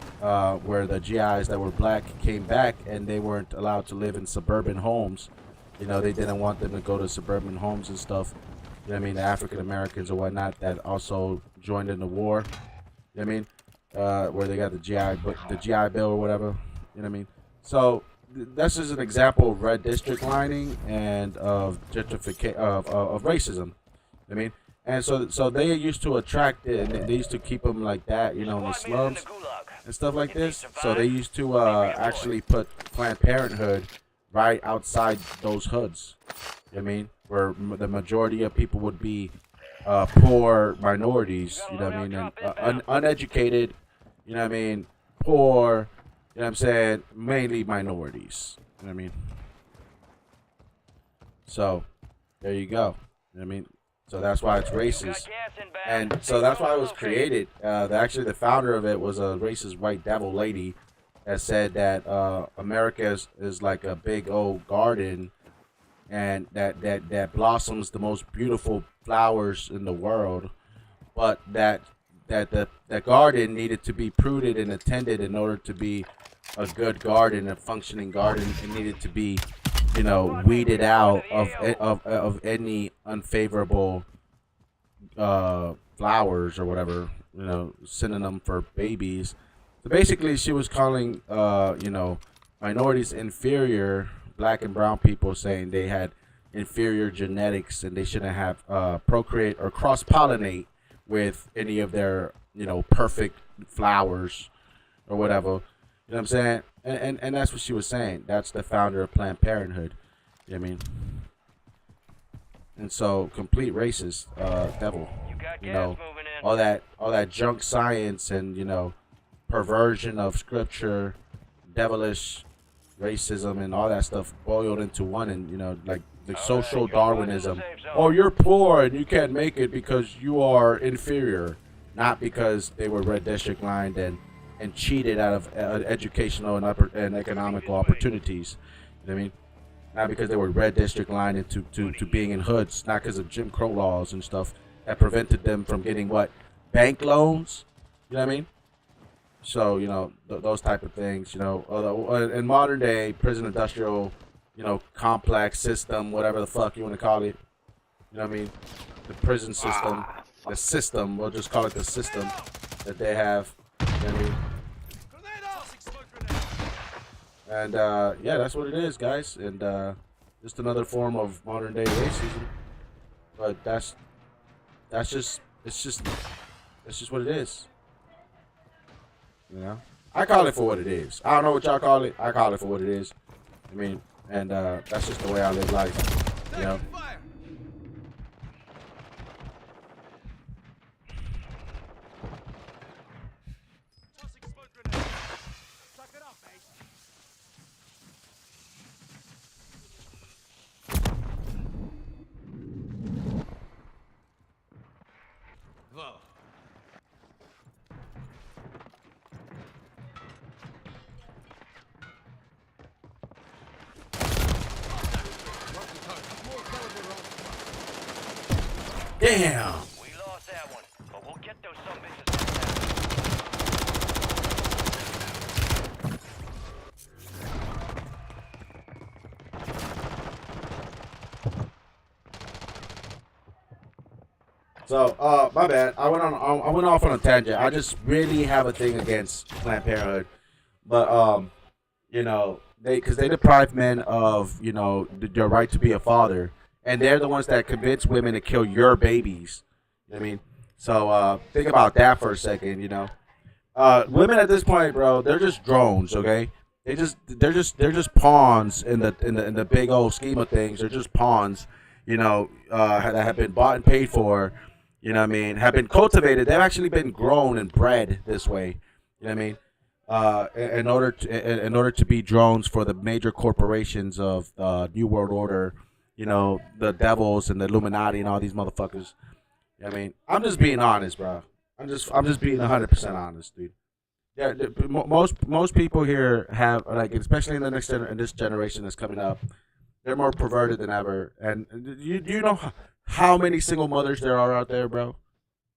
Where the GIs that were black came back and they weren't allowed to live in suburban homes. You know, they didn't want them to go to suburban homes and stuff. You know what I mean? The African Americans or whatnot that also joined in the war. You know what I mean? Where they got the GI Bill or whatever. You know what I mean? So that's just an example of red district lining and of gentrification of racism. You know what I mean? And so they used to attract it, and they used to keep them like that, you know, in the slums and stuff like this. So they used to actually put Planned Parenthood right outside those hoods. You know what I mean? Where the majority of people would be poor minorities, you know what I mean, and uneducated, you know what I mean, poor, you know what I'm saying, mainly minorities, you know what I mean. So there you go. You know what I mean? So that's why it's racist. And so that's why it was created. Actually, the founder of it was a racist white devil lady that said that America is like a big old garden, and that blossoms the most beautiful flowers in the world, but that the garden needed to be pruned and attended in order to be a good garden, a functioning garden. It needed to be, weeded out of any unfavorable flowers or whatever, synonym for babies. So basically, she was calling, minorities inferior, black and brown people, saying they had inferior genetics and they shouldn't have procreate or cross-pollinate with any of their, perfect flowers or whatever. You know what I'm saying? And that's what she was saying. That's the founder of Planned Parenthood. You know what I mean? And so, complete racist devil. All that junk science and, perversion of scripture, devilish racism and all that stuff boiled into one, and like the social Darwinism. Oh, you're poor and you can't make it because you are inferior, not because they were red district lined and cheated out of educational and economical opportunities. You know what I mean? Not because they were red district lined into to being in hoods, not because of Jim Crow laws and stuff that prevented them from getting bank loans. You know what I mean? So, those type of things, in modern day prison industrial, complex system, whatever the fuck you want to call it. You know what I mean? The prison system, the system, we'll just call it the system that they have. You know what I mean? And, yeah, that's what it is, guys. And, just another form of modern day racism. But it's just what it is. I call it for what it is. I don't know what y'all call it. I call it for what it is. I mean, and that's just the way I live life. Damn. We lost that one, but we'll get those sumbitches. So, my bad. I went off on a tangent. I just really have a thing against Planned Parenthood, but because they deprive men of their right to be a father. And they're the ones that convince women to kill your babies. You know what I mean? So think about that for a second. Women at this point, bro, they're just drones. Okay, they're just pawns in the big old scheme of things. They're just pawns. That have been bought and paid for. You know what I mean? Have been cultivated. They've actually been grown and bred this way. You know what I mean? In order to be drones for the major corporations of New World Order. The devils and the Illuminati and all these motherfuckers. I mean, I'm just being honest, bro. I'm just being 100% honest, dude. Yeah, most people here have especially in this generation that's coming up, they're more perverted than ever. And you know how many single mothers there are out there, bro?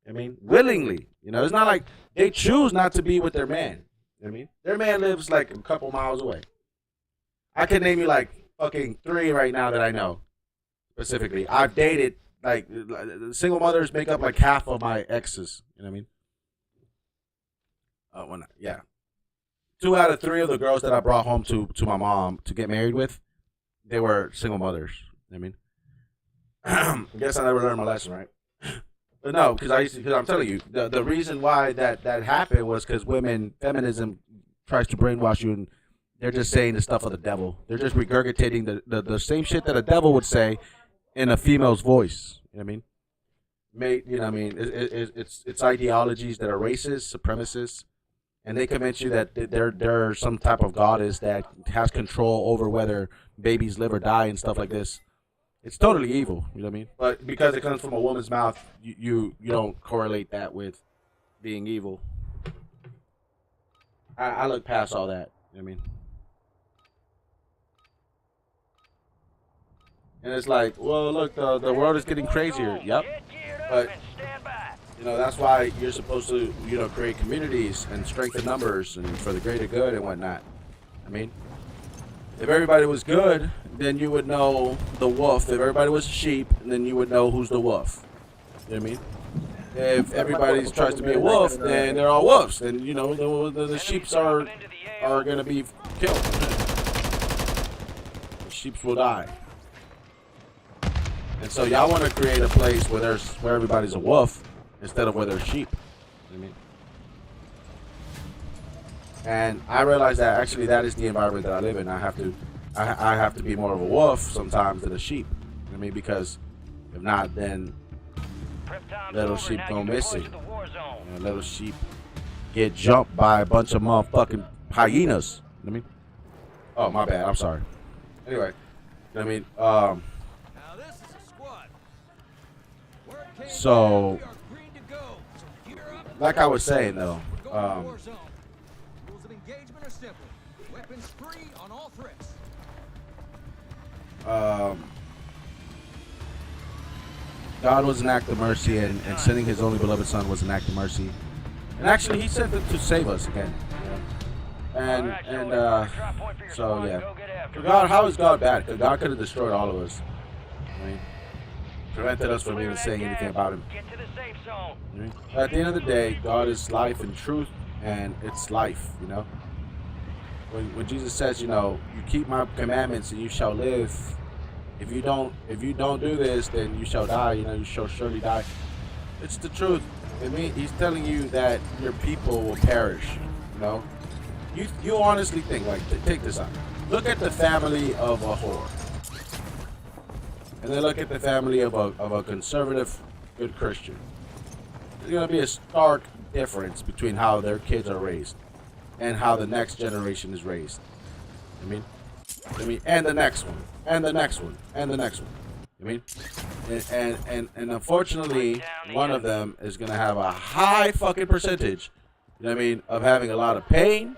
I mean, willingly. It's not like they choose not to be with their man. I mean, their man lives a couple miles away. I can name you fucking 3 right now that I know. Specifically, I've dated single mothers make up half of my exes. You know what I mean? 2 out of 3 of the girls that I brought home to my mom to get married with, they were single mothers. You know what I mean? I guess I never learned my lesson, right? But no, because I'm telling you, the reason why that happened was because feminism tries to brainwash you, and they're just saying the stuff of the devil. They're just regurgitating the same shit that a devil would say in a female's voice. You know what I mean? It's ideologies that are racist, supremacist, and they convince you that they're some type of goddess that has control over whether babies live or die and stuff like this. it's totally evil. You know what I mean? But because it comes from a woman's mouth, you don't correlate that with being evil. I look past all that. You know what I mean? And it's like, well, look, the world is getting crazier. Yep. But, you know, that's why you're supposed to, you know, create communities and strengthen numbers and for the greater good and whatnot. I mean, if everybody was good, then you would know the wolf. If everybody was a sheep, then you would know who's the wolf. You know what I mean? If everybody tries to be a wolf, then they're all wolves. Then, you know, the sheeps are going to be killed. The sheeps will die. And so y'all want to create a place where everybody's a wolf instead of where there's sheep. You know what I mean? And I realize that actually that is the environment that I live in. I have to be more of a wolf sometimes than a sheep. You know what I mean? Because if not, then little sheep go missing. You know, little sheep get jumped by a bunch of motherfucking hyenas. You know what I mean? Oh, my bad. I'm sorry. Anyway, you know what I mean? Now this is a squad. So, like I was saying though, Rules of engagement are simple. Weapons free on all threats. God was an act of mercy, and sending His only beloved Son was an act of mercy. And actually, He sent it to save us again. You know? So yeah. For God, how is God bad? Because God could have destroyed all of us. I mean, prevented us from even saying anything about Him. I mean, at the end of the day, God is life and truth, and it's life. You know. When Jesus says, you know, you keep my commandments and you shall live. If you don't do this, then you shall die. You know, you shall surely die. It's the truth. I mean, He's telling you that your people will perish. You know, you honestly think, like, take this out. Look at the family of a whore, and then look at the family of a conservative, good Christian. There's gonna be a stark difference between how their kids are raised and how the next generation is raised. I mean, and the next one, and the next one, and the next one. I mean, and unfortunately, one of them is gonna have a high fucking percentage. You know what I mean? Of having a lot of pain,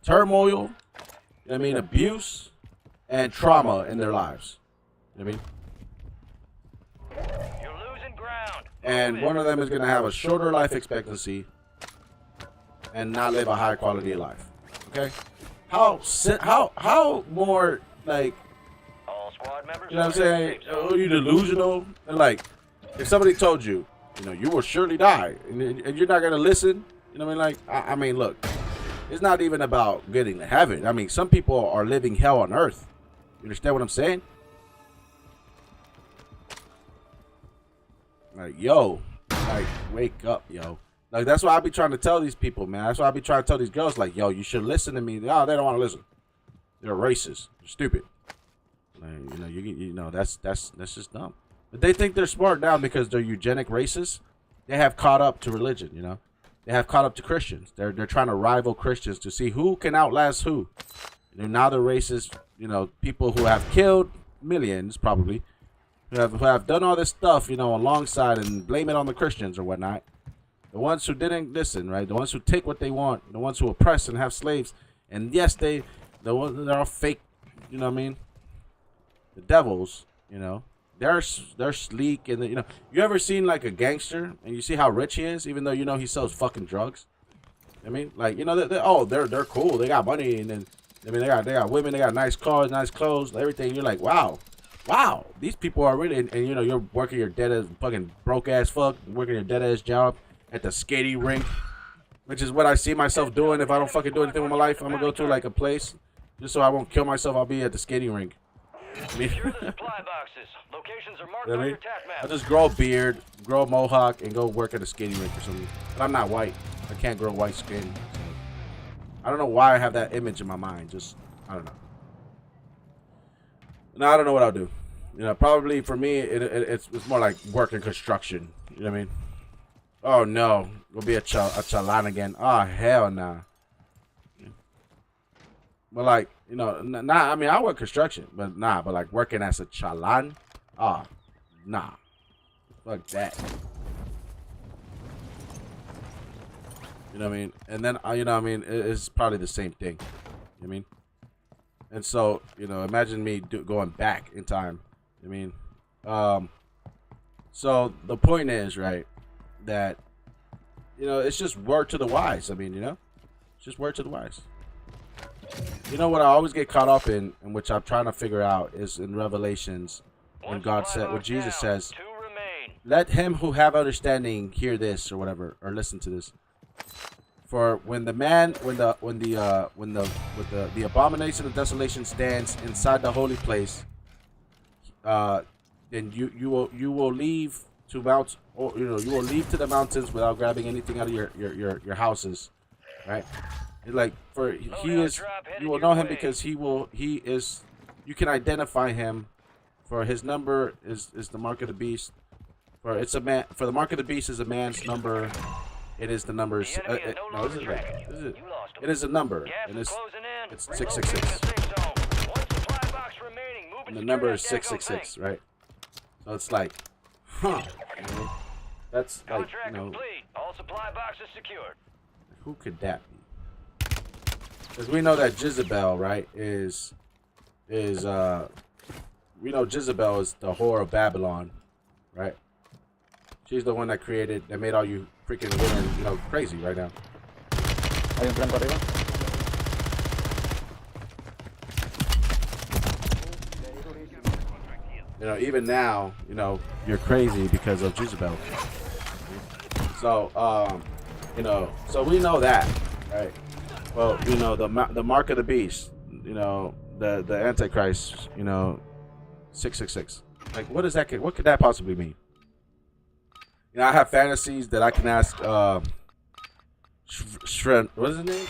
turmoil. You know what I mean? Abuse and trauma in their lives. You know what I mean? You're losing ground. And one of them is gonna have a shorter life expectancy and not live a high quality of life. Okay? How more, like, All squad members. you know what I'm saying? Oh, you delusional? And like, if somebody told you, you know, you will surely die, and you're not gonna listen, you know what I mean? Like, I mean, look, it's not even about getting to heaven. I mean, some people are living hell on earth. You understand what I'm saying? Like, yo, like, wake up, yo. Like, that's why I be trying to tell these people, man. That's why I be trying to tell these girls, like, yo, you should listen to me. Oh, they don't want to listen. They're racist. They're stupid. Like, you know, that's just dumb. But they think they're smart now because they're eugenic racists. They have caught up to religion, you know. They have caught up to Christians. They're trying to rival Christians to see who can outlast who. You know, now the racist, you know, people who have killed millions, probably, who have done all this stuff, you know, alongside and blame it on the Christians or whatnot. The ones who didn't listen, right? The ones who take what they want, the ones who oppress and have slaves. And yes, they're all fake, you know what I mean? The devils, you know, they're sleek, and you know, you ever seen like a gangster and you see how rich he is, even though you know he sells fucking drugs? I mean, like, you know, they're cool, they got money, and then I mean they got women, they got nice cars, nice clothes, everything. You're like, wow, these people are really, and you know, you're working your dead ass fucking broke ass fuck, working your dead ass job at the skating rink, which is what I see myself doing if I don't fucking do anything with my life. I'm gonna go to like a place just so I won't kill myself. I'll be at the skating rink. Supply boxes. Locations are marked on your attack map. I'll just grow a beard, grow a mohawk, and go work at a skating rink or something. But I'm not white. I can't grow white skin. So I don't know why I have that image in my mind. Just, I don't know. No, I don't know what I'll do. You know, probably for me, it's more like working construction. You know what I mean? Oh no, we'll be a chalan again. Oh hell nah. But like, you know, I mean, I work construction, but like working as a chalan, nah, fuck that. You know what I mean? And then, you know what I mean, it's probably the same thing. You know what I mean? And so, you know, imagine me going back in time. I mean, so the point is, right, that, you know, it's just word to the wise. I mean, you know, it's just word to the wise. You know what I always get caught up in, and which I'm trying to figure out, is in Revelations, when God said, when Jesus says, let him who have understanding hear this, or whatever, or listen to this. For when the abomination of desolation stands inside the holy place, then you will leave to mount, or you will leave to the mountains without grabbing anything out of your houses, right? It's like, for he is, you will know him because he is, you can identify him, for his number is the mark of the beast. For it's a man. For the mark of the beast is a man's number. It is the numbers. No, this is right. It is a number, and it's 666. And the number is 666, right? So it's like, huh? You know, that's like, you know, all supply boxes secured. Who could that be? Because we know that Jezebel, right, is we know Jezebel is the whore of Babylon, right? She's the one that made all you freaking women, you know, crazy right now. Hay un flanco arriba. You know, even now, you know, you're crazy because of Jezebel. So, you know, so we know that, right? Well, you know, the mark of the beast, you know, the Antichrist, you know, 666. Like, what is that? What could that possibly mean? You know, I have fantasies that I can ask, what is his name?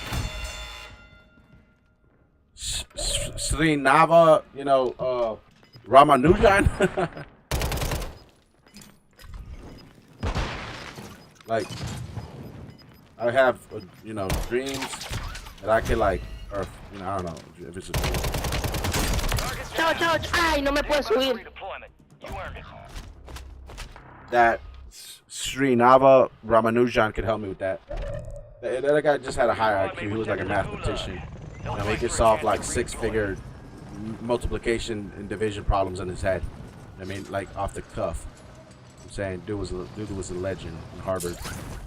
Srinava, you know, Ramanujan. Like, I have, you know, dreams that I can, like, or, you know, I don't know if it's a dream. Chao, chao, ay, no me puedo subir. That Srinava Ramanujan could help me with that. That guy just had a higher IQ. He was like a mathematician. You know, he could solve like 6-figure multiplication and division problems in his head. I mean, like off the cuff. I'm saying, dude was a legend in Harvard.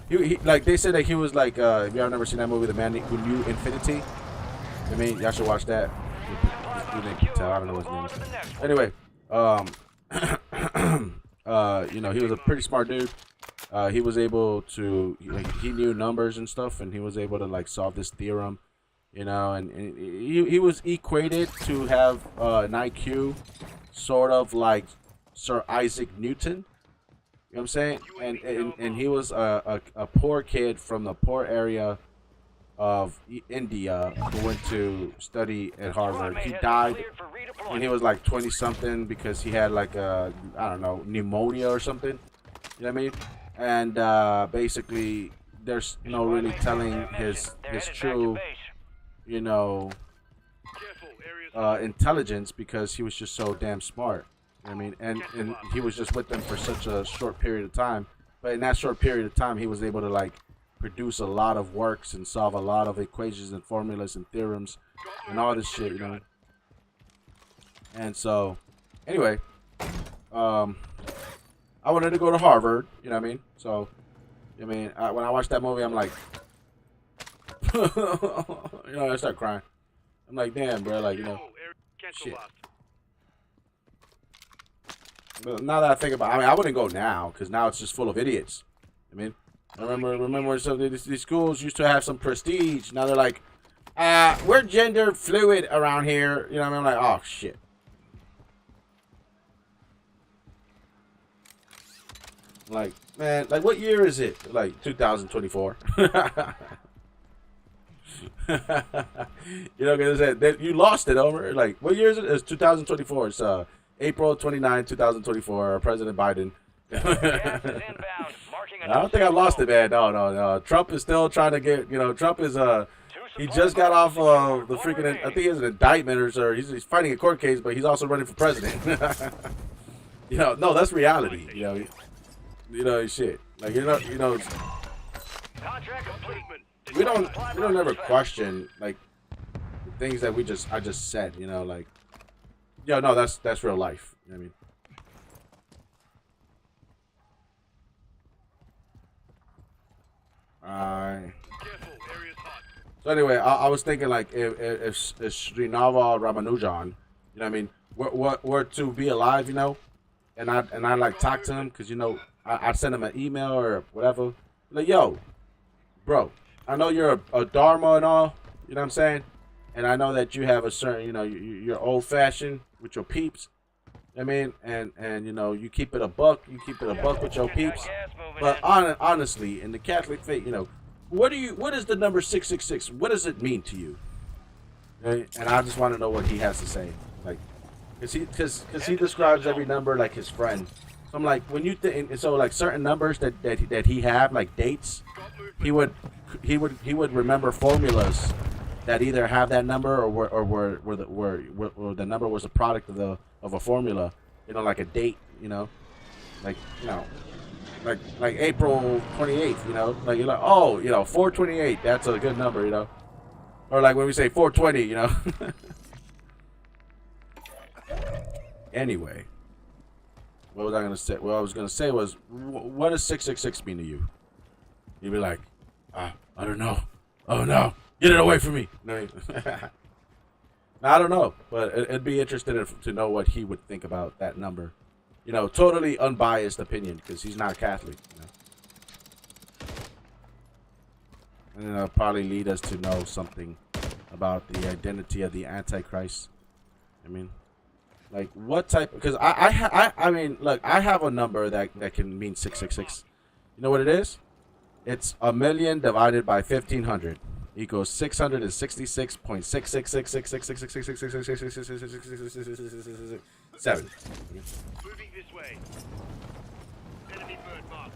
He like they said that he was like. If y'all never seen that movie, The Man Who Knew Infinity? I mean, y'all should watch that. I don't know his name. Anyway, you know, he was a pretty smart dude. He was able to, he knew numbers and stuff, and he was able to like solve this theorem, you know, and he was equated to have an IQ sort of like Sir Isaac Newton. You know what I'm saying? And he was a poor kid from the poor area of India who went to study at Harvard. He died when he was like 20 something because he had like a, I don't know, pneumonia or something. You know what I mean? And basically there's no really telling his true, you know, intelligence because he was just so damn smart. You know what I mean? And he was just with them for such a short period of time. But in that short period of time, he was able to like produce a lot of works and solve a lot of equations and formulas and theorems and all this shit, you know. And so, anyway, I wanted to go to Harvard, you know what I mean? So, I mean, when I watched that movie, I'm like, you know, I start crying. I'm like, damn, bro, like, you know, shit. But now that I think about it, I mean, I wouldn't go now because now it's just full of idiots. I mean, remember when some of these schools used to have some prestige. Now they're like, we're gender fluid around here. You know what I mean? I'm like, oh, shit. Like, man, like, what year is it? Like, 2024. You know, because you lost it over. Like, what year is it? It's 2024. It's April 29, 2024. President Biden. I don't think I lost it, man. No. Trump is still trying to get, you know, Trump is, he just got off the freaking, I think he has an indictment or he's fighting a court case, but he's also running for president. no, that's reality. Shit. Like Contract complete. we don't ever question like the things that I just said. Like, no, that's real life. You know what I mean? So anyway, I was thinking like if Srinava Ramanujan, you know what I mean, were to be alive, and I like talk to him because I'd send him an email or whatever, like, yo, bro, I know you're a dharma and all, you know what I'm saying, and I know that you have a certain, you're old fashioned with your peeps. I mean, and you keep it a buck with your peeps. But honestly, in the Catholic faith, what is the number 666? What does it mean to you? Right? And I just want to know what he has to say. Like, because he describes every number like his friend. So I'm like, when you think, so like certain numbers that he have, like dates, he would remember formulas that either have that number or the number was a product of a formula, like a date, like like April 28th, like you're like, oh, 428, that's a good number, or like when we say 420, Anyway, what was I gonna say? What I was gonna say was, what does 666 mean to you? You'd be like, I don't know. Oh no. Get it away from me! No, I don't know, but it'd be interesting to know what he would think about that number. Totally unbiased opinion because he's not Catholic. And it'll probably lead us to know something about the identity of the Antichrist. I mean, like what type? Because I mean, look, I have a number that can mean 666. You know what it is? It's 1,000,000 divided by 1,500. Equals 666.66666666666666667. Moving this way. Enemy bird mark.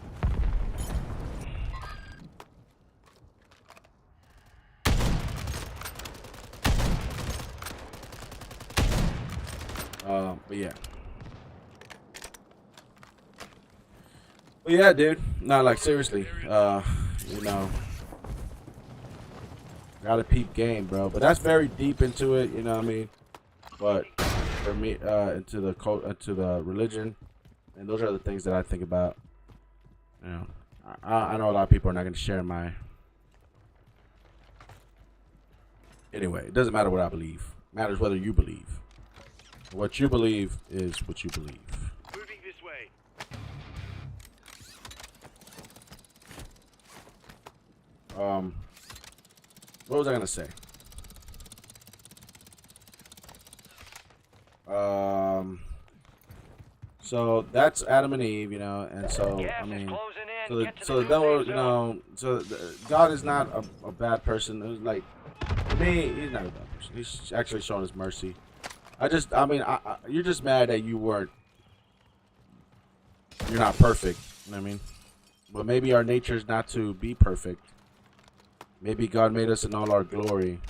But yeah. But yeah, dude. No, like seriously. Gotta peep game, bro. But that's very deep into it, you know what I mean? But for me, into the religion, and those are the things that I think about. I know a lot of people are not gonna share my. Anyway, it doesn't matter what I believe. It matters whether you believe. What you believe is what you believe. Moving this way. What was I gonna say? So that's Adam and Eve, and so I mean, so the devil, God is not a bad person. It was like, to me, he's not a bad person. He's actually showing his mercy. You're just mad that you're not perfect. You know what I mean? But maybe our nature is not to be perfect. Maybe God made us in all our glory,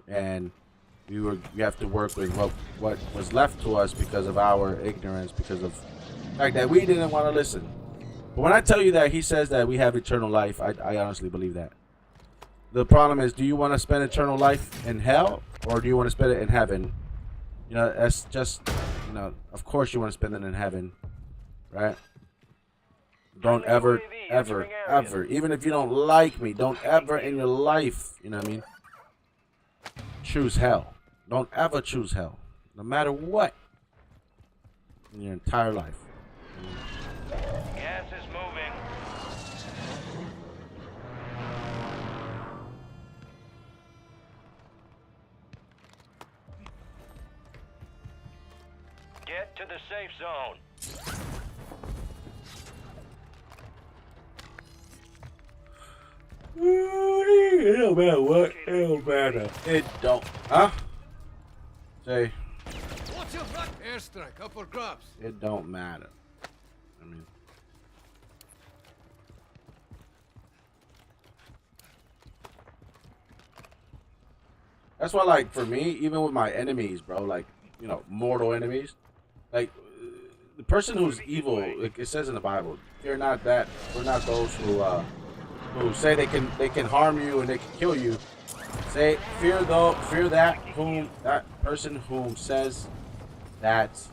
and we have to work with what was left to us because of our ignorance, because of the fact that we didn't want to listen. But when I tell you that he says that we have eternal life, I honestly believe that. The problem is, do you want to spend eternal life in hell, or do you want to spend it in heaven? That's just, of course you want to spend it in heaven, right? Don't ever, even if you don't like me, don't ever in your life, you know what I mean, choose hell. Don't ever choose hell, no matter what, in your entire life. Gas is moving. Get to the safe zone. It don't matter what. It don't matter. It don't. Huh? Say. What's your front? Airstrike, up for grabs. It don't matter. I mean. That's why, like, for me, even with my enemies, bro, like, mortal enemies, like, the person who's evil, it says in the Bible, fear not that. We're not those who say they can harm you and they can kill you. Say fear that person whom says that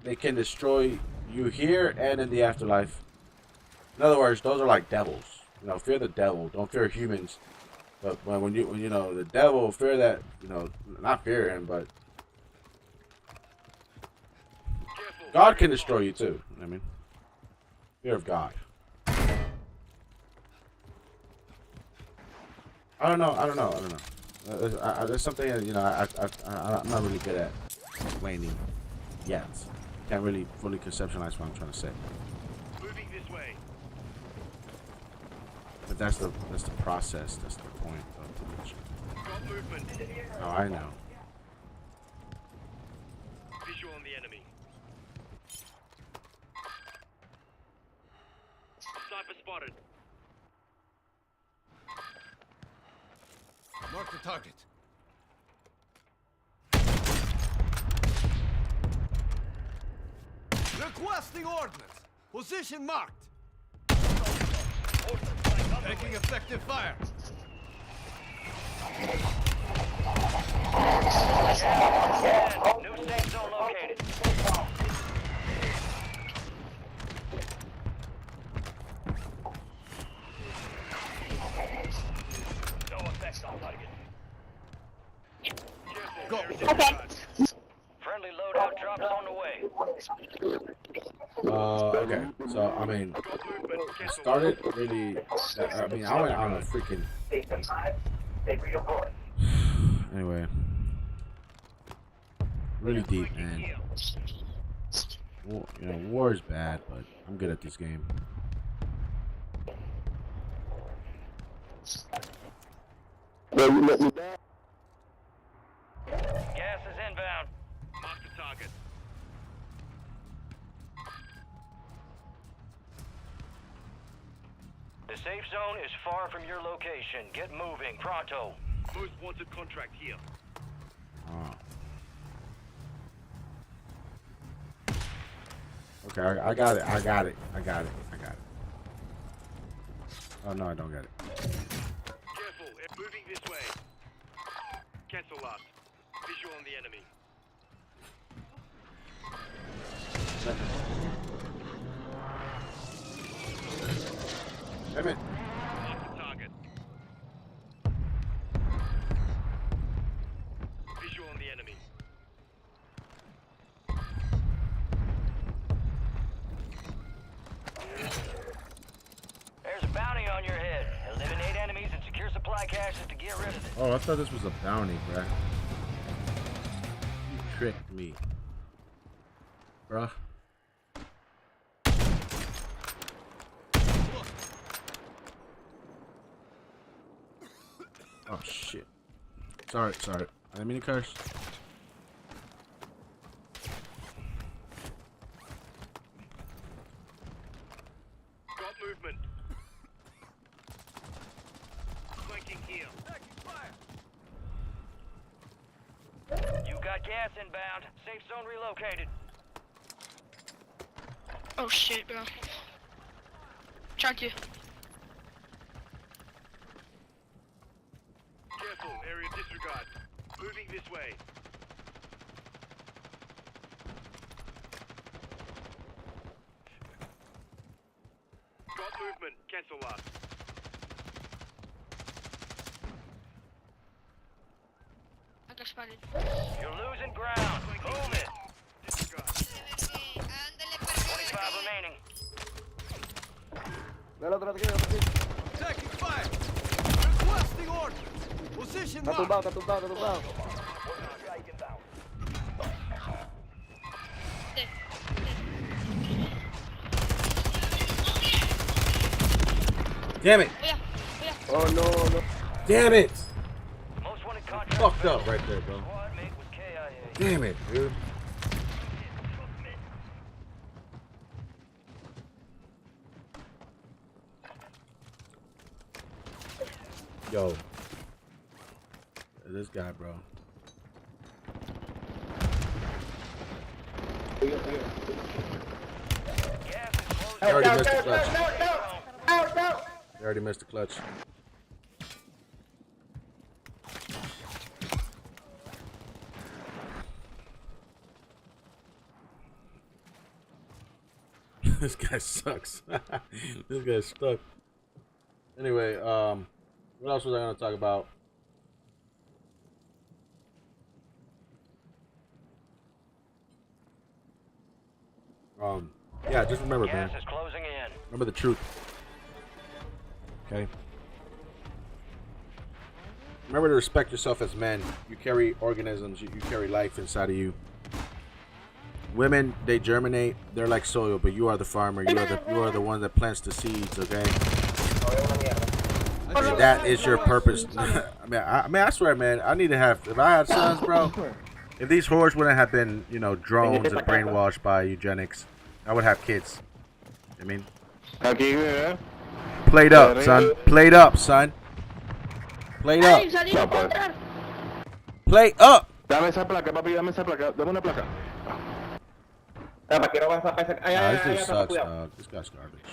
they can destroy you here and in the afterlife. In other words, those are like devils. You know, fear the devil. Don't fear humans. But when you know the devil, fear that, you know, not fear him, but God can destroy you too. You know what I mean, fear of God. I don't know. There's something that, you know, I'm not really good at explaining yet. Can't really fully conceptualize what I'm trying to say. Moving this way. But that's the process. That's the point of the mission. Got movement. Oh, I know. Visual on the enemy. Sniper spotted. Mark the target. Requesting ordnance. Position marked. Taking effective fire. New safe zone located. No effects on target. Go. Okay. Friendly loadout drops on the way. Okay. So I mean, I started really. I mean, I went on a freaking. Anyway, really deep, man. War, you know, war is bad, but I'm good at this game. Well, you let me down. Gas is inbound. Mark the target. The safe zone is far from your location. Get moving, pronto. Most wanted contract here. Oh. Okay, I got it. Oh no, I don't get it. Careful, moving this way. Cancel last. Visual on the enemy. Damn it. Mark the target. Visual on the enemy. There's a bounty on your head. Eliminate enemies and secure supply caches to get rid of it. Oh, I thought this was a bounty, bruh. You tricked me. Bruh. Oh, shit. Sorry. I didn't mean to curse. Got movement. Flanking here. You got gas inbound. Safe zone relocated. Oh shit, bro. Track you. Careful, area disregard. Moving this way. Got movement. Cancel last. I got spotted. You're losing ground. Move it. Disregard. 25 remaining. Taking fire. Requesting ordnance. Position Está marked. tumbado, está tumbado. Damn it! Oh no. Damn it! Most wanted contract. Fucked up right there, bro. Squad mate with KIA. Damn it, dude. Yo. This guy, bro. They already missed the clutch. Out, out. They already missed the clutch. This guy sucks. This guy's stuck. Anyway, what else was I gonna talk about? Yeah, just remember, man. Gas is closing in. Remember the truth. Okay? Remember to respect yourself as men. You carry organisms, you carry life inside of you. Women, they germinate, they're like soil, but you are the farmer. You are the one that plants the seeds, okay? And that is your purpose. I swear, man, I need to have, if I had sons, bro, if these whores wouldn't have been, you know, drones and brainwashed by eugenics, I would have kids. I mean, played up, son. Played up, son. Played up. Ay, salí a encontrar. Play up. Dame esa placa, papi, dame esa placa. Dame una placa. Quiero avanzar para ese... This dude sucks, dog. This guy's garbage.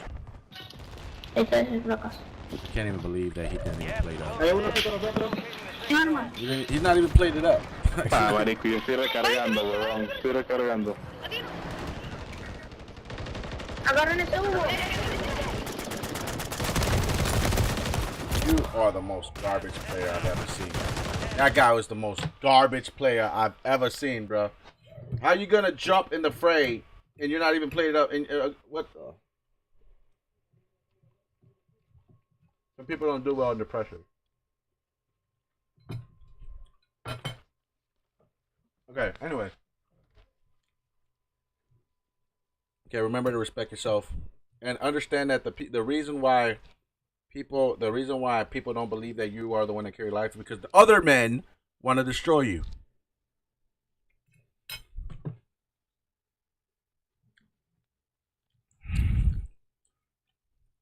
Esta es el fracaso. I can't even believe that he didn't even play it up. Hay uno aquí con nosotros. Normal. He's not even played it up. Ah, marico, yo estoy recargando, weón. Estoy recargando. Agarren ese humo. You are the most garbage player I've ever seen. That guy was the most garbage player I've ever seen, bro. How you gonna jump in the fray and you're not even playing it up? And what the? Some people don't do well under pressure. Okay. Anyway. Okay. Remember to respect yourself and understand that the reason why people don't believe that you are the one that carry life is because the other men want to destroy you.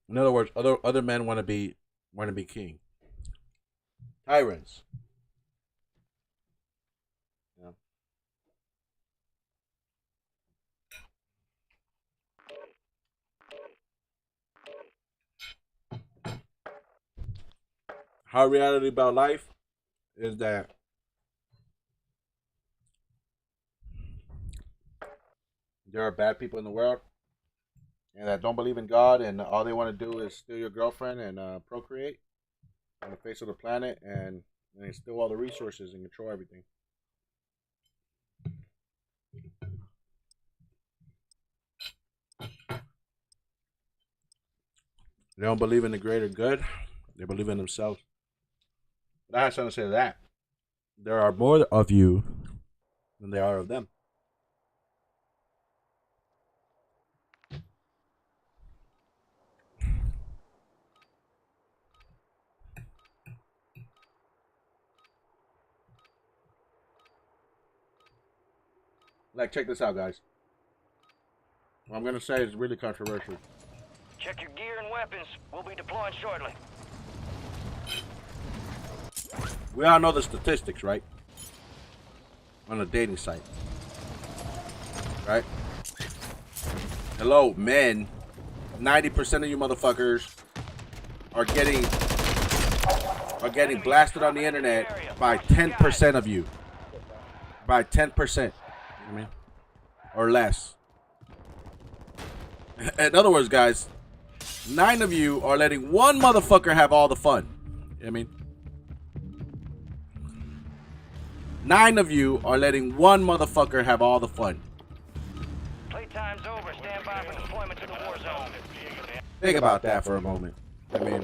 In other words, other men want to be king. Tyrants. Yeah. Hard reality about life is that there are bad people in the world and that don't believe in God, and all they want to do is steal your girlfriend and procreate on the face of the planet, and they steal all the resources and control everything. They don't believe in the greater good. They believe in themselves. But I have something to say to that. There are more of you than there are of them. Like, check this out, guys. What I'm going to say is really controversial. Check your gear and weapons. We'll be deploying shortly. We all know the statistics, right? On a dating site. Right? Hello, men. 90% of you motherfuckers are getting blasted on the internet by 10% of you. By 10%. I mean, or less. In other words, guys, 9 of you are letting one motherfucker have all the fun. You know what I mean? 9 of you are letting one motherfucker have all the fun. Playtime's over. Stand by for deployment to the war zone. Think about that for a moment. I mean,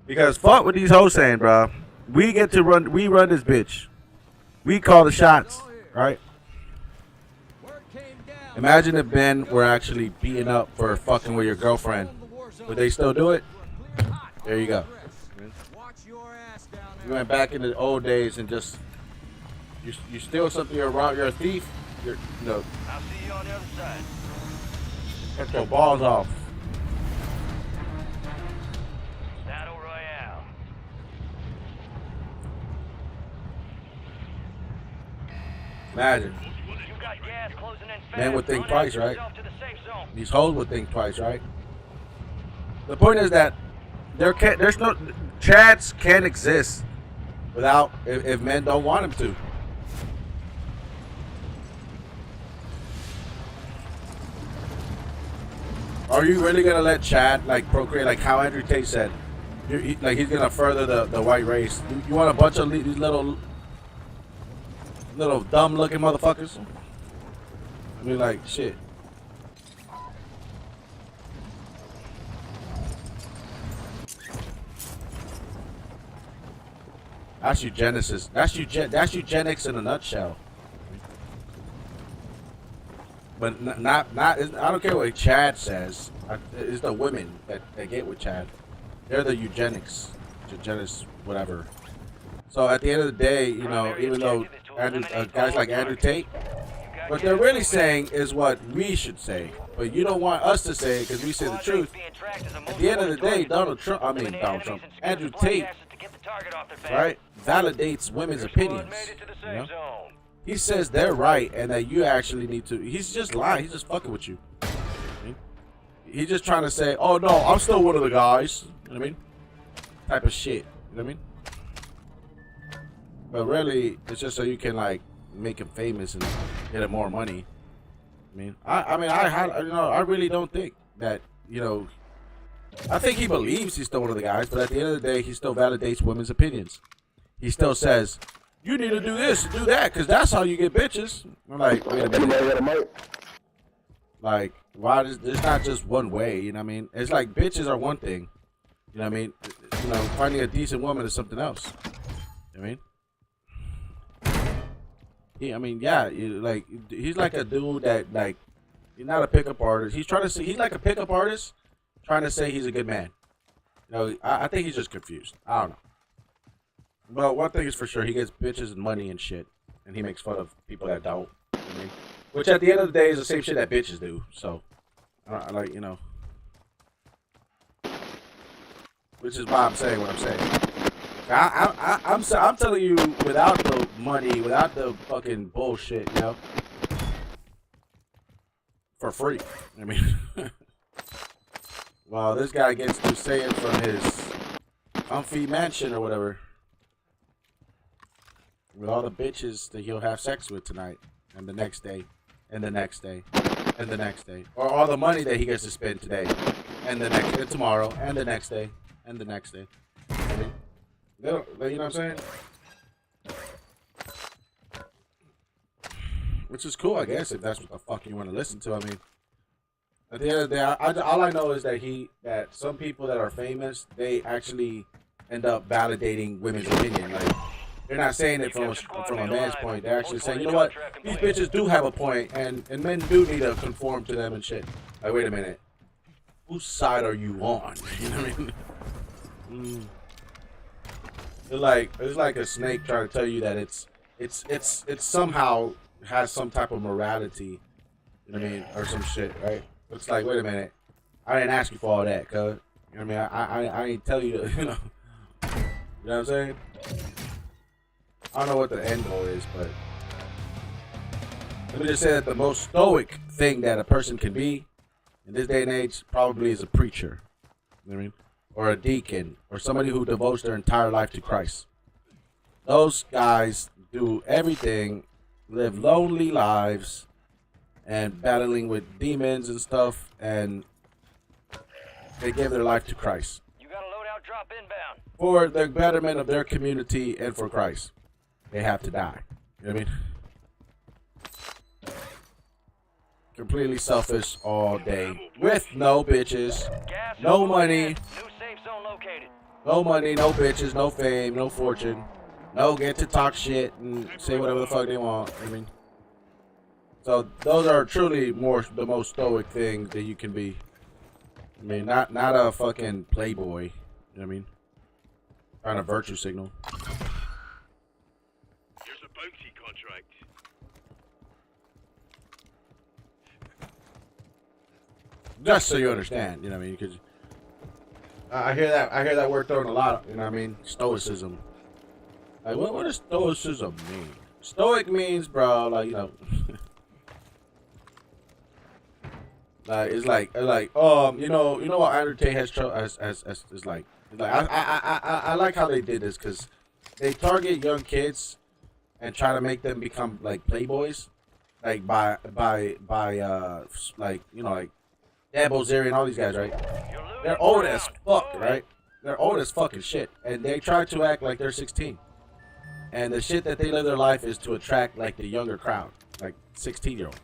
because fuck what these hoes saying, bro. We get to run. We run this bitch. We call the shots, right? Imagine if Ben were actually beaten up for fucking with your girlfriend. Would they still do it? There you go. You went back in the old days and just you steal something, you're a thief. You're no. I'll see you on the other side. Cut your balls off. Battle Royale. Imagine. You got gas closing in fast. Men would think Run twice, right? yourself to the safe zone. These hoes would think twice, right? The point is that there's no Chads can't exist without if men don't want them to. Are you really gonna let Chad like procreate like how Andrew Tate said? Like he's gonna further the white race. You want a bunch of these little dumb looking motherfuckers? I mean, like shit. That's eugenics. That's eugenics in a nutshell. But not. I don't care what Chad says. It's the women that get with Chad. They're the eugenics, whatever. So at the end of the day, you know, even though guys like Andrew Tate, what they're really saying is what we should say. But you don't want us to say it because we say the truth. At the end of the day, Andrew Tate, right, validates women's opinions. You know? He says they're right and that you actually need to. He's just lying. He's just fucking with you. He's just trying to say, oh no, I'm still one of the guys. You know what I mean? Type of shit. You know what I mean? But really, it's just so you can like make him famous and get him more money. I really don't think that, you know, I think he believes he's still one of the guys, but at the end of the day, he still validates women's opinions. He still says, you need to do this, do that, because that's how you get bitches. I'm like, wait a minute. Like, why is there's not just one way, you know what I mean? It's like bitches are one thing. You know what I mean? You know, finding a decent woman is something else. You know what I mean? He's like a dude that, like, he's not a pickup artist. He's trying to say, he's like a pickup artist trying to say he's a good man. You know, I think he's just confused. I don't know. But one thing is for sure, he gets bitches and money and shit. And he makes fun of people that don't. You know what I mean? Which at the end of the day is the same shit that bitches do. So, I like, you know. Which is why I'm saying what I'm saying. I'm telling you, without the money, without the fucking bullshit, you know, for free. I mean, well, this guy gets to say it from his comfy mansion or whatever, with all the bitches that he'll have sex with tonight, and the next day, and the next day, and the next day, or all the money that he gets to spend today, and the next, and tomorrow, and the next day, and the next day. I mean, you know what I'm saying? Which is cool, I guess, if that's what the fuck you want to listen to. I mean, at the end of the day, all I know is that some people that are famous, they actually end up validating women's opinion. Like, they're not saying it from a man's point. They're actually saying, you know what, these bitches do have a point, and men do need to conform to them and shit. Like, wait a minute, whose side are you on? You know what I mean? It's like a snake trying to tell you that it's somehow has some type of morality, you know what I mean, or some shit, right? It's like, wait a minute, I didn't ask you for all that, cuz. You know what I mean? I ain't tell you to, you know what I'm saying? I don't know what the end goal is, but let me just say that the most stoic thing that a person can be in this day and age probably is a preacher. You know what I mean? Or a deacon, or somebody who devotes their entire life to Christ. Those guys do everything, live lonely lives, and battling with demons and stuff, and they give their life to Christ. You got a loadout drop inbound. For the betterment of their community and for Christ. They have to die. You know what I mean? Completely selfish all day. With no bitches, no money, no money, no bitches, no fame, no fortune, no get to talk shit and say whatever the fuck they want. I mean, so those are truly the most stoic things that you can be. I mean, not a fucking playboy. You know what I mean? Trying to virtue signal. Here's a bounty contract. Just so you understand, you know what I mean? Because I hear that word thrown a lot. You know what I mean? Stoicism. Like, what does stoicism mean? Stoic means, bro, like, you know, Like it's like you know what Andrew Tate has is like I like how they did this because they target young kids and try to make them become like playboys, like by like you know like Dan Bozeri and all these guys, right? They're old as fuck, right? They're old as fucking shit, and they try to act like they're 16. And the shit that they live their life is to attract like the younger crowd, like 16-year-olds.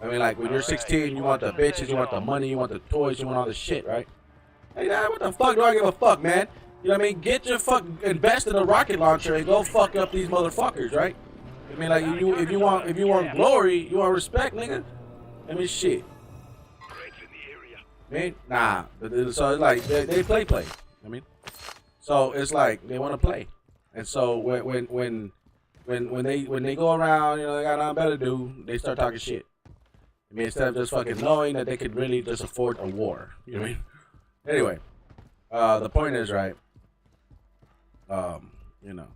I mean, like when you're 16, you want the bitches, you want the money, you want the toys, you want all the shit, right? Hey, nah, what the fuck do I give a fuck, man? You know what I mean? Get your invest in a rocket launcher and go fuck up these motherfuckers, right? I mean, like if you want glory, you want respect, nigga. I mean, shit. Man, nah. So it's like they play. I mean, so it's like they want to play, and so when they go around, you know, they got nothing better to do, they start talking shit. I mean, instead of just fucking knowing that they could really just afford a war, you know what I mean? Anyway, the point is, right? You know,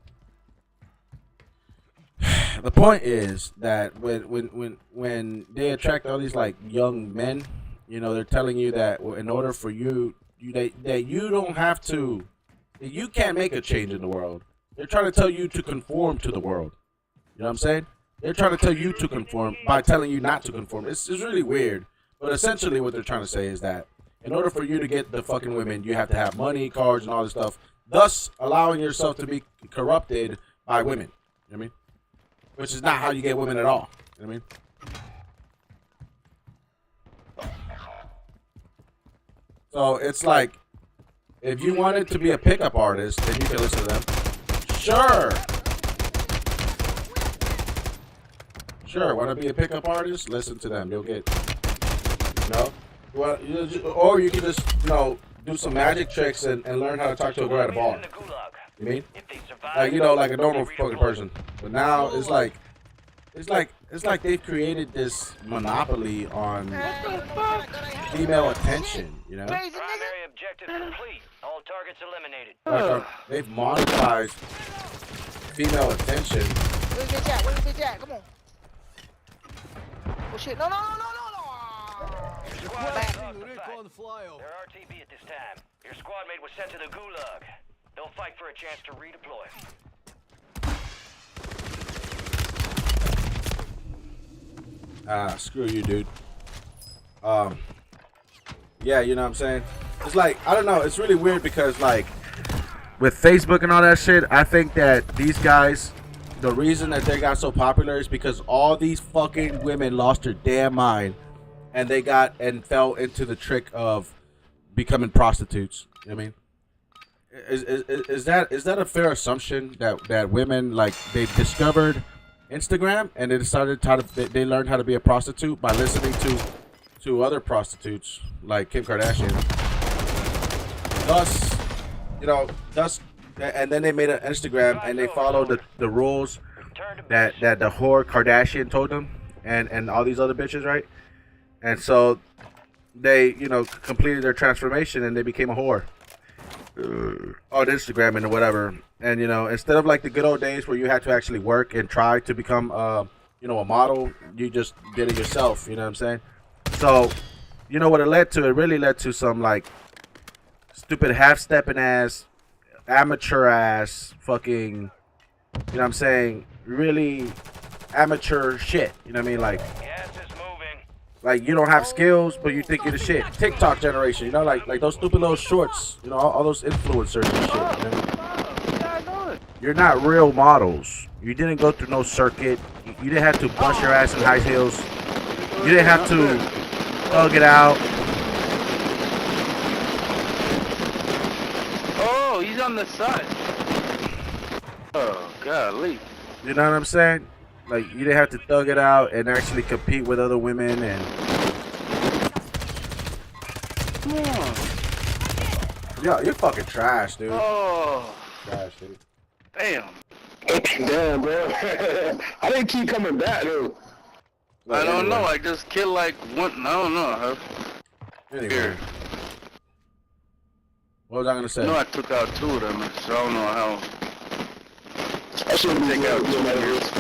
the point is that when they attract all these like young men, you know, they're telling you that in order for you that you don't have to, that you can't make a change in the world. They're trying to tell you to conform to the world. You know what I'm saying? They're trying to tell you to conform by telling you not to conform. It's really weird. But essentially what they're trying to say is that in order for you to get the fucking women, you have to have money, cars, and all this stuff, thus allowing yourself to be corrupted by women. You know what I mean? Which is not how you get women at all. You know what I mean? So it's like, if you wanted to be a pickup artist, then you can listen to them. Sure, want to be a pickup artist? Listen to them. You'll get, you know, well, or you can just, you know, do some magic tricks and learn how to talk to a girl at a bar. You mean? Like, you know, like a normal fucking person. But now it's like they've created this monopoly on female attention, you know? Primary objective complete. All targets eliminated. Like, they've monetized female attention. Where's the jack? Where's the jack? Come on. Oh shit! No! Squad Back. mate lost the Recon fight. the flyover. They're RTB at this time. Your squad mate was sent to the gulag. They'll fight for a chance to redeploy. Screw you, dude. Yeah, you know what I'm saying? It's like, I don't know, it's really weird because, like, with Facebook and all that shit, I think that these guys, the reason that they got so popular is because all these fucking women lost their damn mind and they got and fell into the trick of becoming prostitutes. You know what I mean? Is that a fair assumption that women, like, they've discovered Instagram and they decided they learned how to be a prostitute by listening to other prostitutes like Kim Kardashian. And then they made an Instagram and they followed the rules that the whore Kardashian told them and all these other bitches, right? And so they, you know, completed their transformation and they became a whore on Instagram and whatever. And, you know, instead of like the good old days where you had to actually work and try to become you know, a model, you just did it yourself. You know what I'm saying? So, you know what it led to? It really led to some like stupid half-stepping ass, amateur ass, fucking, you know what I'm saying? Really amateur shit. You know what I mean? Like, Gas is moving. like you don't have skills, but you think you're the shit. TikTok generation, you know, like those stupid little shorts, you know, all those influencers and shit. You know? You're not real models. You didn't go through no circuit. You didn't have to bust your ass in high heels. You didn't have to thug it out. Oh, he's on the side. Oh, golly. You know what I'm saying? Like, you didn't have to thug it out and actually compete with other women and... Come on. Yo, you're fucking trash, dude. Oh, Trash, dude. damn. Damn, bro. I didn't keep coming back, though. Like, I don't anyway. know. I just killed like one. I don't know. Anyway. Here. What was I gonna say? I know I took out two of them, so I don't know how. I should Take out two niggas.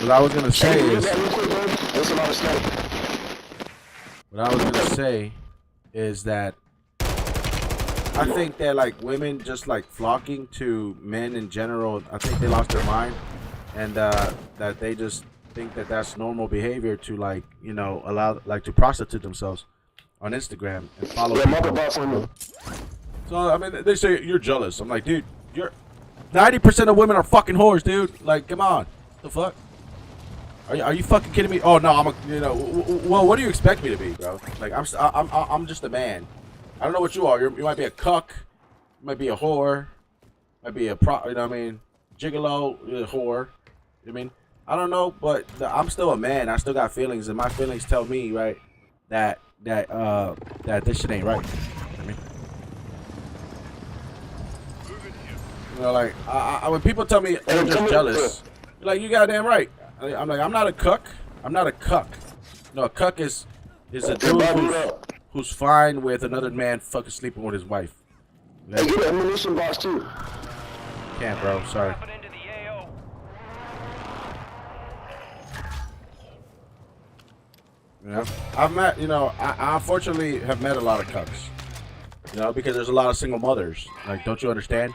What I was gonna say is... Real quick, bro. That's a lot of stuff. what I was gonna say is that I think that like women just like flocking to men in general. I think they lost their mind, and that they just think that that's normal behavior to like allow like to prostitute themselves on Instagram and follow people. So I mean, they say you're jealous. I'm like, dude, you're 90% of women are fucking whores, dude. Like, come on, the fuck? Are you fucking kidding me? Oh no, well, what do you expect me to be, bro? Like, I'm just a man. I don't know what you are. You might be a cuck, you might be a whore, might be a gigolo, a whore. You know what I mean? I don't know, but I'm still a man. I still got feelings, and my feelings tell me, right, that this shit ain't right. You know what I mean? Like, when people tell me they're just jealous, like, you goddamn right. I'm like, I'm not a cuck. I'm not a cuck. No, a cuck is a dude who's fine with another man fucking sleeping with his wife. Hey, get an ammunition box too. Can't, bro. Sorry. I've met, I unfortunately have met a lot of cucks. Because there's a lot of single mothers. Like, don't you understand?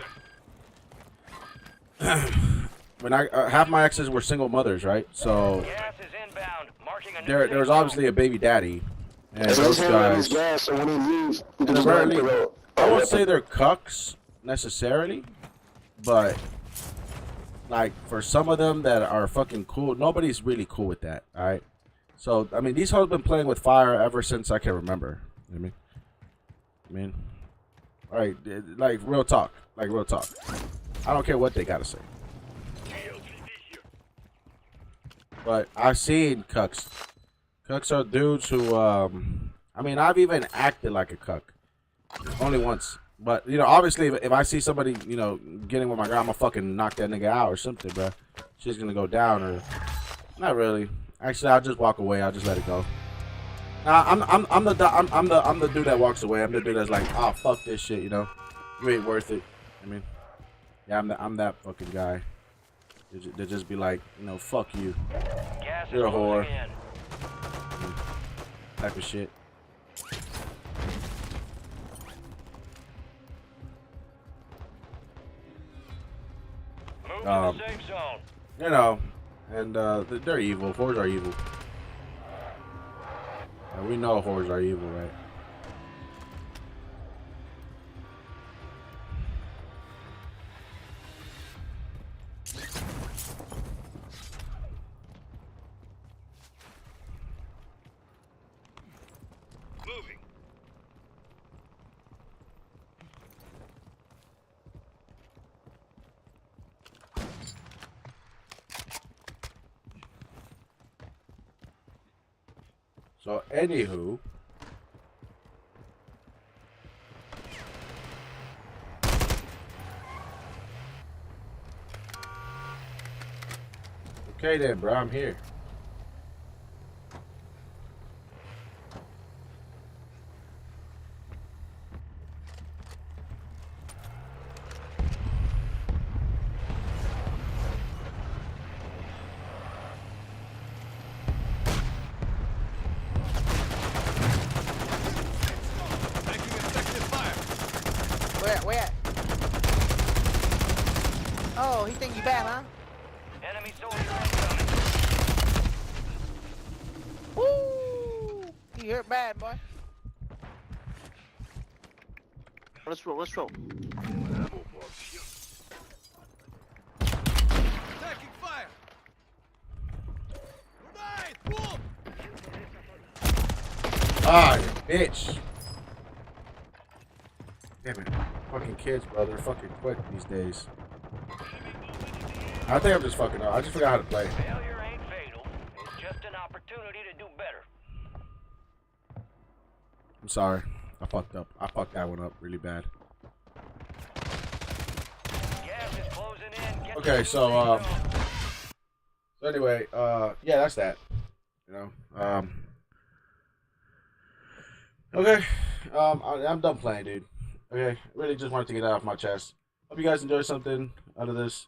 When half my exes were single mothers, right? So there was obviously a baby daddy, and those guys. I won't say they're cucks necessarily, but like for some of them that are fucking cool, nobody's really cool with that. All right. So I mean, these hoes been playing with fire ever since I can remember. You know what I mean, all right, like real talk, I don't care what they gotta say. But I've seen cucks. Cucks are dudes who, I mean, I've even acted like a cuck. Only once. But, obviously, if I see somebody, getting with my girl, I'm gonna fucking knock that nigga out or something, bro. She's gonna go down or... Not really. Actually, I'll just walk away. I'll just let it go. Nah, I'm the dude that walks away. I'm the dude that's like, oh, fuck this shit, You ain't worth it. I mean, yeah, I'm that fucking guy. They just be like, fuck you. You're a whore. Type of shit. And they're evil. Whores are evil. And we know whores are evil, right? So, anywho, okay then, bro, I'm here. Where? Oh, he think you bad, huh? Enemy soldier incoming. Woo! He hurt bad, boy. Let's roll. Attacking fire! Grenade! Whoa! Ah, you bitch. Damn it. Fucking kids, bro. They're fucking quick these days. I think I'm just fucking up. I just forgot how to play. Failure ain't fatal. It's just an opportunity to do better. I'm sorry. I fucked up. I fucked that one up really bad. Gas is closing in. Get Okay, so anyway, yeah, that's that. Okay. I'm done playing, dude. Okay, really just wanted to get that off my chest. Hope you guys enjoyed something out of this.